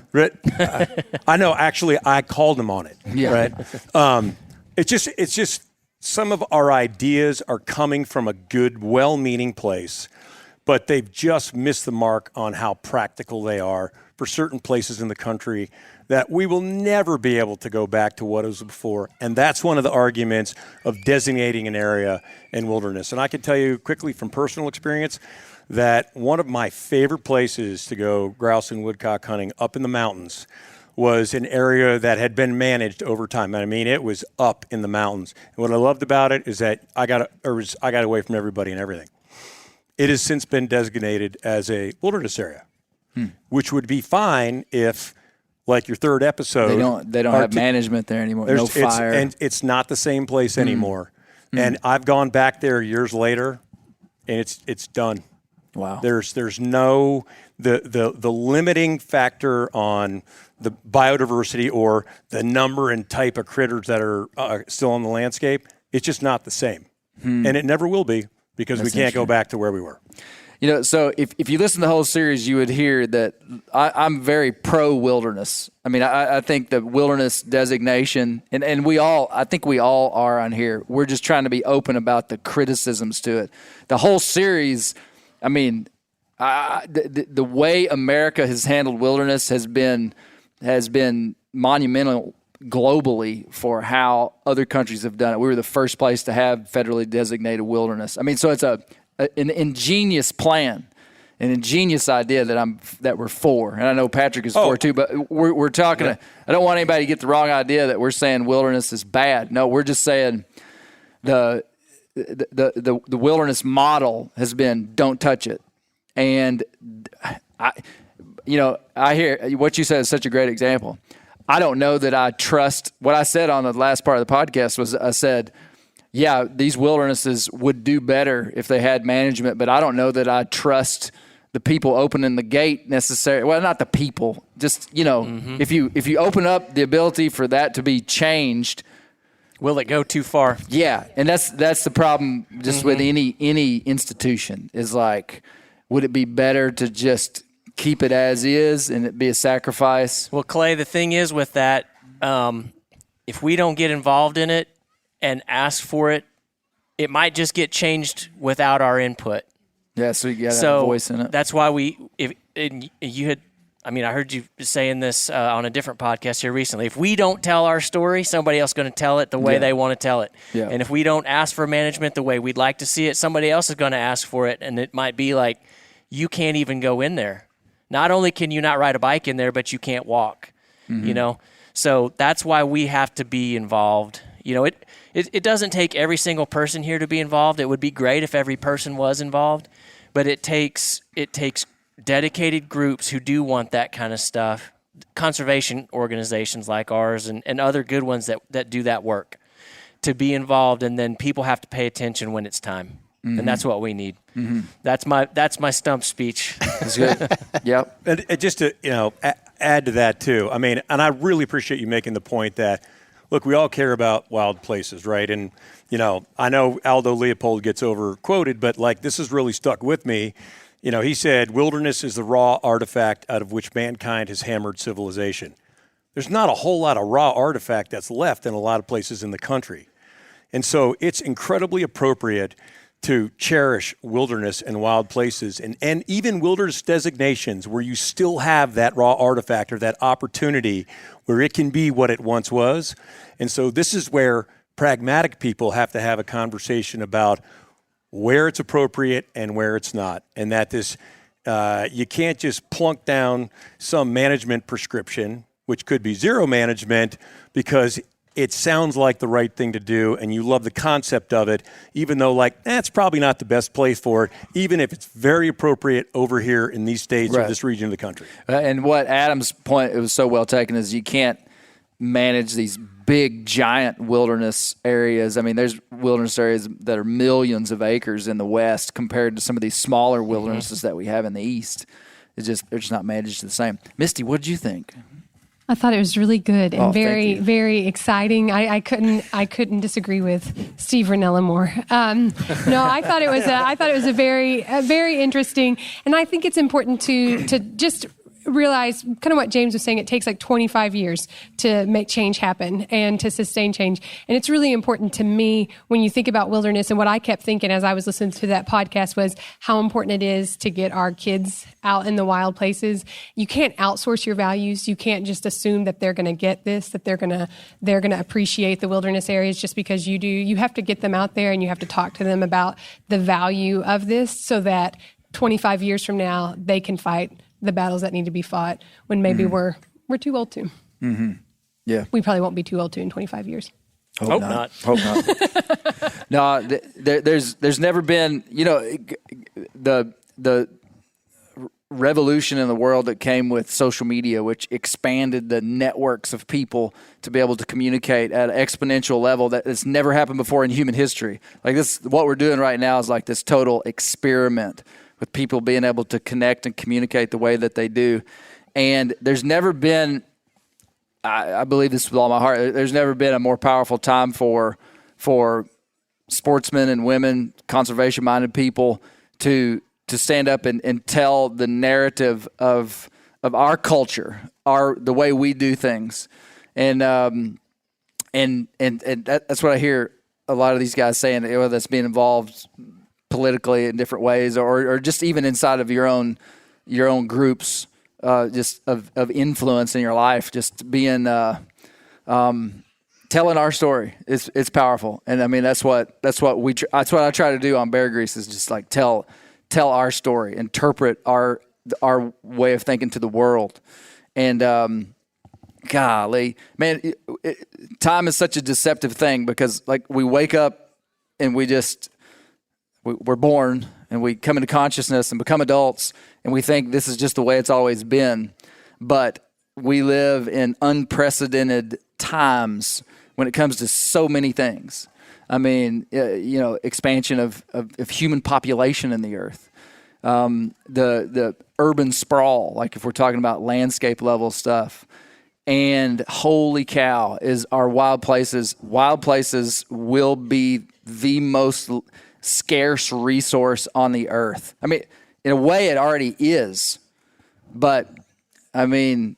I know, actually, I called him on it, right? It's just some of our ideas are coming from a good, well-meaning place, but they've just missed the mark on how practical they are for certain places in the country that we will never be able to go back to what it was before. And that's one of the arguments of designating an area in wilderness. And I can tell you quickly from personal experience that one of my favorite places to go grouse and woodcock hunting up in the mountains was an area that had been managed over time. I mean, it was up in the mountains. And what I loved about it is that I got away from everybody and everything. It has since been designated as a wilderness area, which would be fine if, like your third episode, they don't have management there anymore. No fire, and it's not the same place anymore. And I've gone back there years later, and it's done. Wow. There's no the limiting factor on the biodiversity or the number and type of critters that are still on the landscape. It's just not the same, and it never will be because we can't go back to where we were. So if you listen to the whole series, you would hear that I'm very pro wilderness. I mean, I think the wilderness designation, and I think we all are on here. We're just trying to be open about the criticisms to it. The whole series, I mean, the way America has handled wilderness has been monumental globally for how other countries have done it. We were the first place to have federally designated wilderness. I mean, so it's an ingenious plan, an ingenious idea that we're for, and I know Patrick is for too. But we're talking. Yeah. I don't want anybody to get the wrong idea that we're saying wilderness is bad. No, we're just saying the wilderness model has been don't touch it, and I hear what you said is such a great example. I don't know that I trust what I said on the last part of the podcast was I said, yeah, these wildernesses would do better if they had management, but I don't know that I trust the people opening the gate necessarily. Well, not the people, just, if you open up the ability for that to be changed. Will it go too far? Yeah. And that's the problem just with any institution is like, would it be better to just keep it as is and it be a sacrifice? Well, Clay, the thing is with that, if we don't get involved in it and ask for it, it might just get changed without our input. Yeah, so you got to have a voice in it. That's why I heard you saying this on a different podcast here recently. If we don't tell our story, somebody else is going to tell it the way they want to tell it. Yeah. And if we don't ask for management the way we'd like to see it, somebody else is going to ask for it, and it might be like, you can't even go in there. Not only can you not ride a bike in there, but you can't walk, So that's why we have to be involved. It doesn't take every single person here to be involved. It would be great if every person was involved, but it takes dedicated groups who do want that kind of stuff, conservation organizations like ours and other good ones that do that work, to be involved, and then people have to pay attention when it's time. And that's what we need. That's my stump speech. That's good. Yep. And just to add to that too. I mean, and I really appreciate you making the point that, look, we all care about wild places, right? And I know Aldo Leopold gets over quoted, but like this has really stuck with me. He said, "Wilderness is the raw artifact out of which mankind has hammered civilization." There's not a whole lot of raw artifact that's left in a lot of places in the country, and so it's incredibly appropriate to cherish wilderness and wild places and even wilderness designations where you still have that raw artifact or that opportunity where it can be what it once was. And so this is where pragmatic people have to have a conversation about where it's appropriate and where it's not. And that you can't just plunk down some management prescription, which could be zero management, because it sounds like the right thing to do, and you love the concept of it, even though, that's probably not the best place for it, even if it's very appropriate over here in these states or this region of the country. And what Adam's point, it was so well taken, is you can't manage these big, giant wilderness areas. I mean, there's wilderness areas that are millions of acres in the West compared to some of these smaller wildernesses that we have in the East. They're just not managed the same. Misty, what did you think? I thought it was really good and very, very exciting. I couldn't disagree with Steve Ranella more. No, I thought it was a very interesting, and I think it's important to just realize kind of what James was saying. It takes 25 years to make change happen and to sustain change. And it's really important to me when you think about wilderness, and what I kept thinking as I was listening to that podcast was how important it is to get our kids out in the wild places. You can't outsource your values. You can't just assume that they're going to get this, that they're going to appreciate the wilderness areas just because you do. You have to get them out there, and you have to talk to them about the value of this so that 25 years from now, they can fight the battles that need to be fought when maybe we're too old to. Mm-hmm. Yeah. We probably won't be too old to in 25 years. Hope not. Hope not. No, there's never been, the revolution in the world that came with social media, which expanded the networks of people to be able to communicate at an exponential level that has never happened before in human history. Like this, what we're doing right now is like this total experiment with people being able to connect and communicate the way that they do. And there's never been, I believe this with all my heart, there's never been a more powerful time for sportsmen and women, conservation-minded people to stand up and tell the narrative of our culture, the way we do things, and that's what I hear a lot of these guys saying, whether that's being involved politically in different ways, or just even inside of your own groups, just of influence in your life, just being telling our story. It's powerful, and I mean that's what I try to do on Bear Grease, is just like tell our story, interpret our way of thinking to the world, and golly, man, time is such a deceptive thing, because like we wake up and we're born and we come into consciousness and become adults, and we think this is just the way it's always been. But we live in unprecedented times when it comes to so many things. I mean, expansion of human population in the earth, the urban sprawl, like if we're talking about landscape level stuff. And holy cow, is our wild places. Wild places will be the most scarce resource on the earth. I mean, in a way it already is. But, I mean,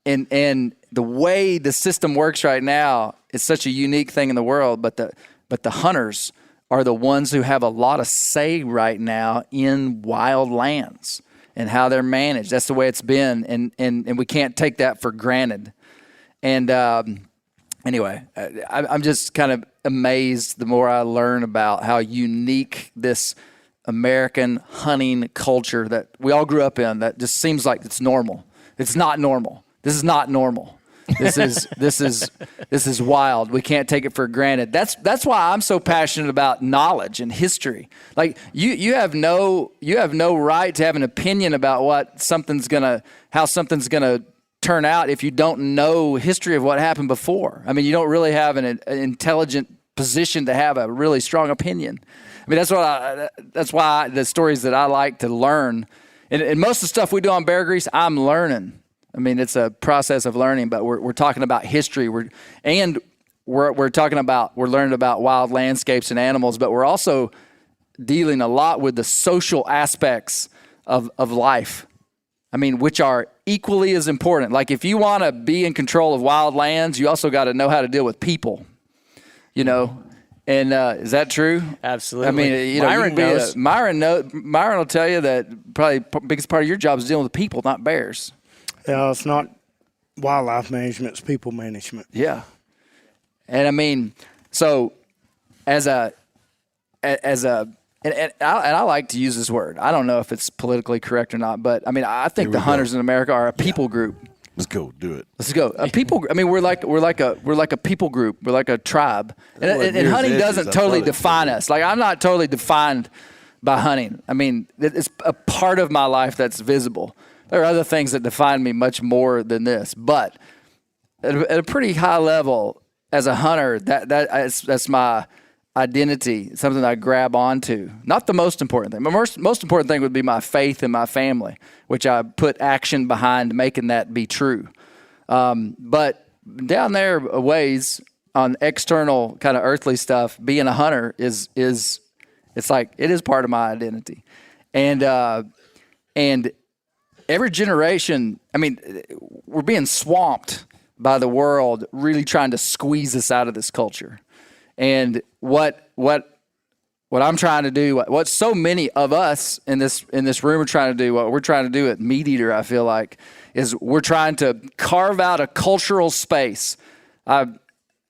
and the way the system works right now is such a unique thing in the world. But the hunters are the ones who have a lot of say right now in wild lands and how they're managed. That's the way it's been, and we can't take that for granted. And anyway, I'm just kind of amazed the more I learn about how unique this American hunting culture that we all grew up in, that just seems like it's normal. It's not normal. This is not normal. This is wild. We can't take it for granted. That's why I'm so passionate about knowledge and history. Like you have no right to have an opinion about how something's gonna turn out if you don't know history of what happened before. I mean, you don't really have an intelligent position to have a really strong opinion. I mean, that's why the stories that I like to learn, and most of the stuff we do on Bear Grease, I'm learning. I mean, it's a process of learning, but we're talking about history. We're learning about wild landscapes and animals, but we're also dealing a lot with the social aspects of life. I mean, which are equally as important. Like if you want to be in control of wild lands, you also got to know how to deal with people, And is that true? Absolutely. I mean, Myron knows. Myron will tell you that probably the biggest part of your job is dealing with people, not bears. Yeah, it's not wildlife management, it's people management. Yeah. And I mean, so as a and I like to use this word. I don't know if it's politically correct or not, but I mean, I think the hunters in America are a people group. Let's go. Do it. Let's go. A people. I mean, we're like a people group. We're like a tribe. And hunting doesn't totally define us. Like I'm not totally defined by hunting. I mean, it's a part of my life that's visible. There are other things that define me much more than this, but at a pretty high level, as a hunter, that's my identity, something that I grab onto. Not the most important thing. My most important thing would be my faith in my family, which I put action behind making that be true. But down there a ways on external kind of earthly stuff, being a hunter is it's like it is part of my identity. And every generation, I mean, we're being swamped by the world really trying to squeeze us out of this culture. And what I'm trying to do, what so many of us in this room are trying to do, what we're trying to do at Meat Eater, I feel like, is we're trying to carve out a cultural space. I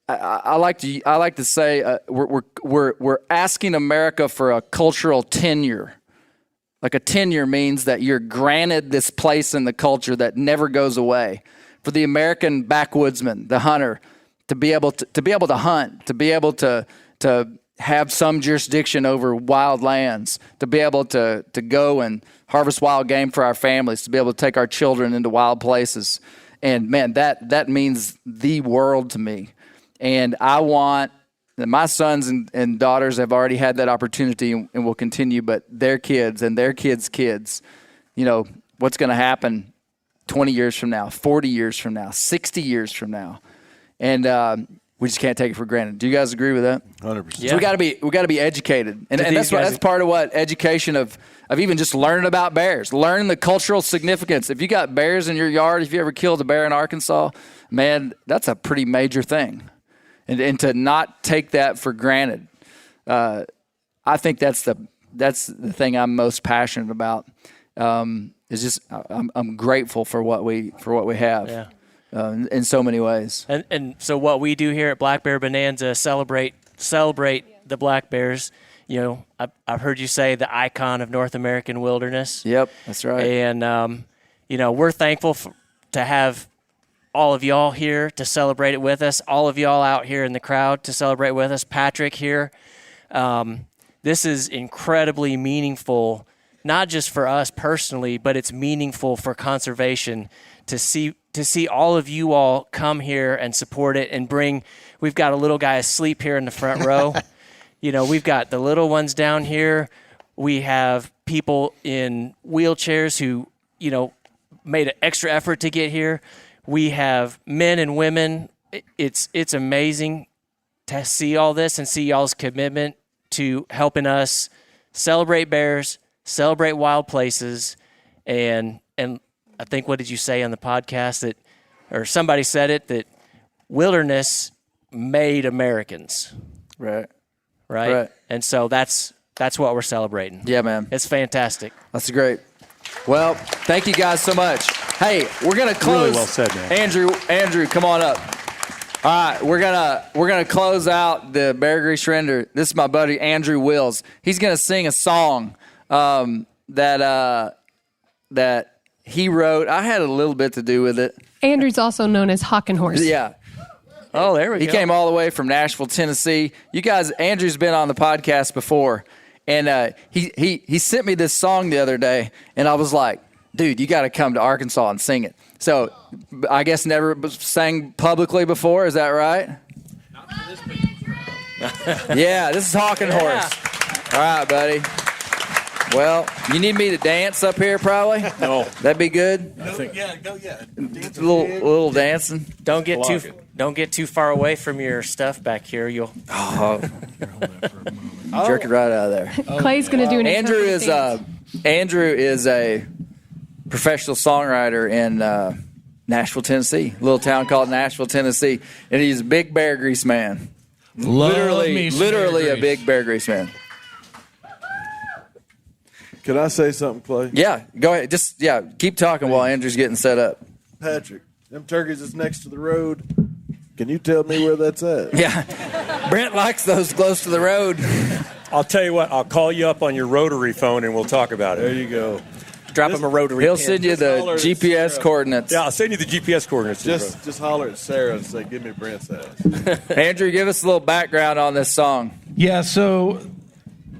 like to say we're asking America for a cultural tenure. Like a tenure means that you're granted this place in the culture that never goes away. For the American backwoodsman, the hunter, to be able to hunt, to be able to have some jurisdiction over wild lands, to be able to go and harvest wild game for our families, to be able to take our children into wild places. And man, that means the world to me. And I want my sons and daughters have already had that opportunity and will continue, but their kids and their kids' kids, what's going to happen 20 years from now, 40 years from now, 60 years from now. And we just can't take it for granted. Do you guys agree with that? 100%. So we got to be educated, and that's part of what education of even just learning about bears, learning the cultural significance. If you got bears in your yard, if you ever killed a bear in Arkansas, man, that's a pretty major thing, and to not take that for granted, I think that's the thing I'm most passionate about. Is just I'm grateful for what we have. Yeah. In so many ways. And so what we do here at Black Bear Bonanza, celebrate the black bears. You know, I've heard you say the icon of North American wilderness. Yep, that's right. And, you know, we're thankful to have all of y'all here to celebrate it with us, all of y'all out here in the crowd to celebrate with us, Patrick here. This is incredibly meaningful, not just for us personally, but it's meaningful for conservation to see all of you all come here and support it and bring. We've got a little guy asleep here in the front row. You know, we've got the little ones down here. We have people in wheelchairs who, you know, made an extra effort to get here. We have men and women. It's amazing to see all this and see y'all's commitment to helping us celebrate bears, celebrate wild places, and I think, what did you say on the podcast or somebody said it, that wilderness made Americans. Right. And so that's what we're celebrating. Yeah, man. It's fantastic. That's great. Well, thank you guys so much. Hey, we're gonna close. Really well said, man. Andrew, come on up. All right, we're gonna close out the Bear Grease Render. This is my buddy Andrew Wills. He's gonna sing a song that he wrote. I had a little bit to do with it. Andrew's also known as Hawk and Horse. Yeah. Oh, there we go. He came all the way from Nashville, Tennessee. You guys, Andrew's been on the podcast before, and he sent me this song the other day, and I was like, dude, you got to come to Arkansas and sing it. So I guess never sang publicly before. Is that right? Not for this big. Yeah, this is Hawk and Horse. All right, buddy. Well, you need me to dance up here, probably. No, that'd be good. I think, A little dancing. Don't get too far away from your stuff back here. You'll jerk it right out of there. Clay's going to do an Andrew is a professional songwriter in Nashville, Tennessee, a little town called Nashville, Tennessee, and he's a big Bear Grease man. Literally a big Bear Grease man. Can I say something, Clay? Yeah, go ahead. Just keep talking while Andrew's getting set up. Patrick, them turkeys is next to the road. Can you tell me where that's at? Yeah, Brent likes those close to the road. I'll tell you what, I'll call you up on your rotary phone and we'll talk about it. There you go. drop him a rotary. He'll pin. send you the GPS coordinates. Yeah, I'll send you the GPS coordinates. Just holler at Sarah and say, give me Brent's ass. Andrew, give us a little background on this song. Yeah, so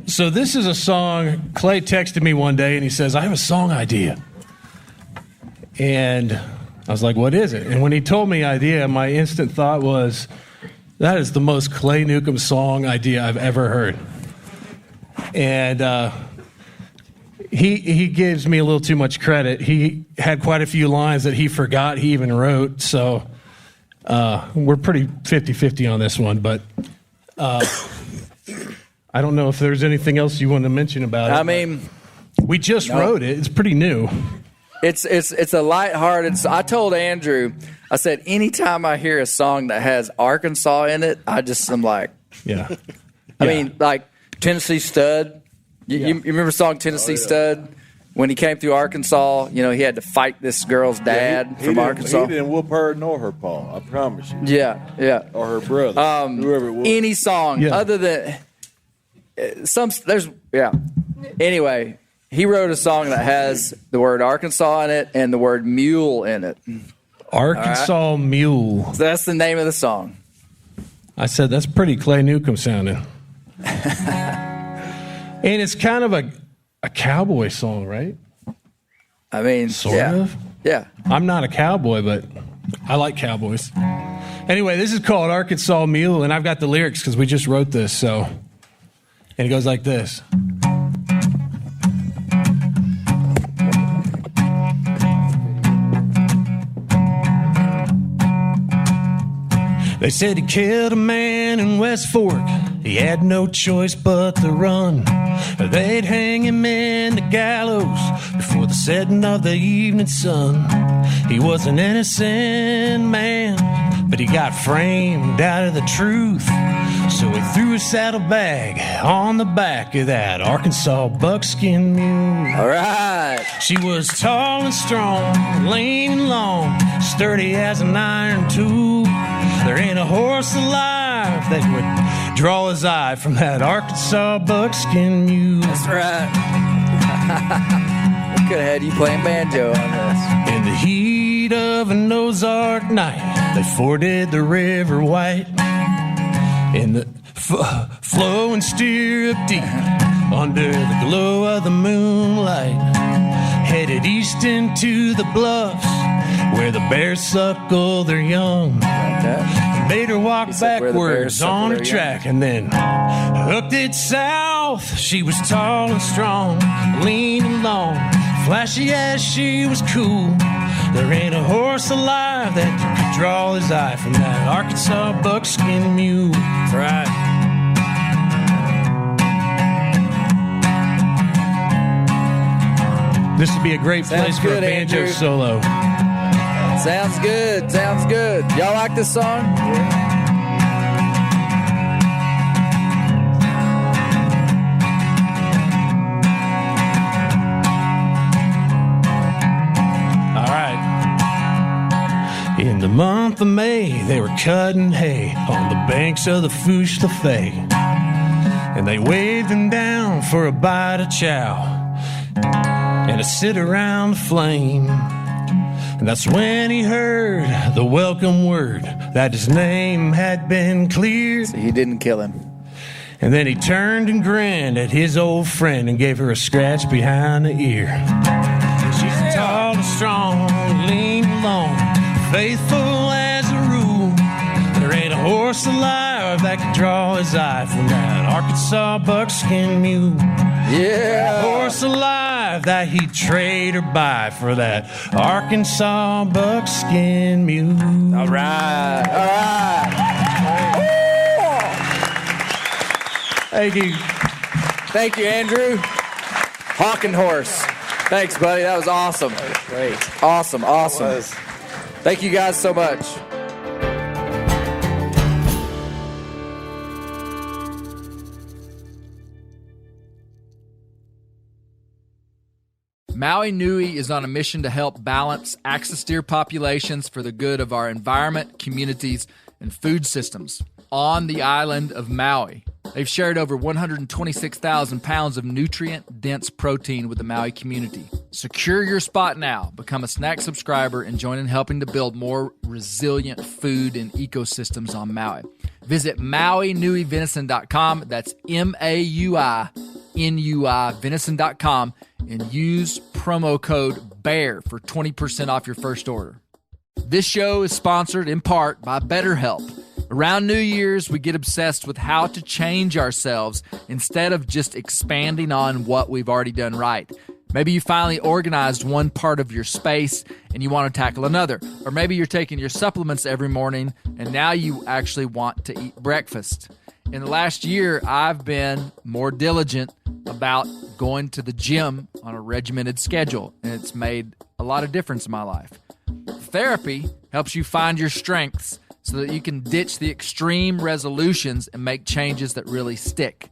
this is a song. Clay texted me one day and he says, I have a song idea. And I was like, what is it? And when he told me idea, my instant thought was, that is the most Clay Newcomb song idea I've ever heard. And he gives me a little too much credit. He had quite a few lines that he forgot he even wrote. So we're pretty 50-50 on this one. But I don't know if there's anything else you want to mention about it. I mean, we just wrote it. It's pretty new. It's a lighthearted. I told Andrew, I said, anytime I hear a song that has Arkansas in it, I'm like, yeah. I mean, like Tennessee Stud. You remember the song Tennessee Stud? When he came through Arkansas, he had to fight this girl's dad from Arkansas. He didn't whoop her nor her paw, I promise you. Yeah. Or her brother, whoever it was. Any song other than Anyway, he wrote a song that has the word Arkansas in it and the word mule in it. Arkansas Mule. So that's the name of the song. I said, that's pretty Clay Newcomb sounding. And it's kind of a cowboy song, right? I mean, sort of. Yeah. I'm not a cowboy, but I like cowboys. Anyway, this is called Arkansas Mule, and I've got the lyrics because we just wrote this. So, and it goes like this. They said he killed a man in West Fork. He had no choice but to run. They'd hang him in the gallows before the setting of the evening sun. He was an innocent man, but he got framed out of the truth. So he threw his saddlebag on the back of that Arkansas buckskin mule. All right. She was tall and strong, lean and long, sturdy as an iron tool. There ain't a horse alive that would draw his eye from that Arkansas buckskin mule. That's right. We could have had you playing banjo on this. In the heat of an Ozark night, they forded the River White. In the flowing stirrup deep, under the glow of the moonlight, headed east into the bluffs where the bears suckle their young. Made her walk backwards on her track and then hooked it south. She was tall and strong, lean and long, flashy as she was cool. There ain't a horse alive that could draw his eye from that Arkansas buckskin mule. That's right. This would be a great place for a banjo Andrew. solo. Sounds good. Sounds good. Y'all like this song? All right. In the month of May, they were cutting hay on the banks of the Fouche Lafay. And they waved him down for a bite of chow and a sit around the flame. And that's when he heard the welcome word that his name had been cleared. So he didn't kill him. And then he turned and grinned at his old friend and gave her a scratch behind the ear. She's tall and strong, lean and long, faithful as a rule. There ain't a horse alive that can draw his eye from that Arkansas buckskin mule. Yeah. Horse alive that he'd trade or buy for that Arkansas buckskin mule. All right. All right. Thank you. Thank you, Andrew. Hawking horse. Thanks, buddy. That was awesome. That was great. Awesome. Awesome. Thank you guys so much. Maui Nui is on a mission to help balance axis deer populations for the good of our environment, communities, and food systems on the island of Maui. They've shared over 126,000 pounds of nutrient-dense protein with the Maui community. Secure your spot now. Become a snack subscriber and join in helping to build more resilient food and ecosystems on Maui. Visit MauiNuiVenison.com. That's MAUINUI venison.com and use promo code BEAR for 20% off your first order. This show is sponsored in part by BetterHelp. Around New Year's, we get obsessed with how to change ourselves instead of just expanding on what we've already done right. Maybe you finally organized one part of your space and you want to tackle another. Or maybe you're taking your supplements every morning and now you actually want to eat breakfast. In the last year, I've been more diligent about going to the gym on a regimented schedule, and it's made a lot of difference in my life. Therapy helps you find your strengths so that you can ditch the extreme resolutions and make changes that really stick.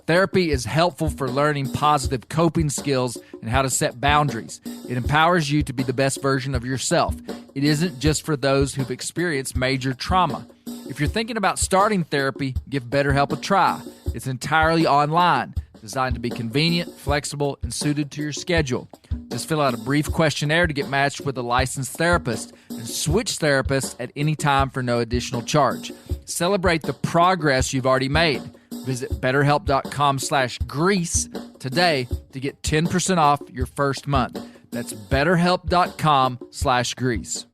Therapy is helpful for learning positive coping skills and how to set boundaries. It empowers you to be the best version of yourself. It isn't just for those who've experienced major trauma. If you're thinking about starting therapy, give BetterHelp a try. It's entirely online, designed to be convenient, flexible, and suited to your schedule. Just fill out a brief questionnaire to get matched with a licensed therapist and switch therapists at any time for no additional charge. Celebrate the progress you've already made. Visit BetterHelp.com/Grease today to get 10% off your first month. That's BetterHelp.com/Grease.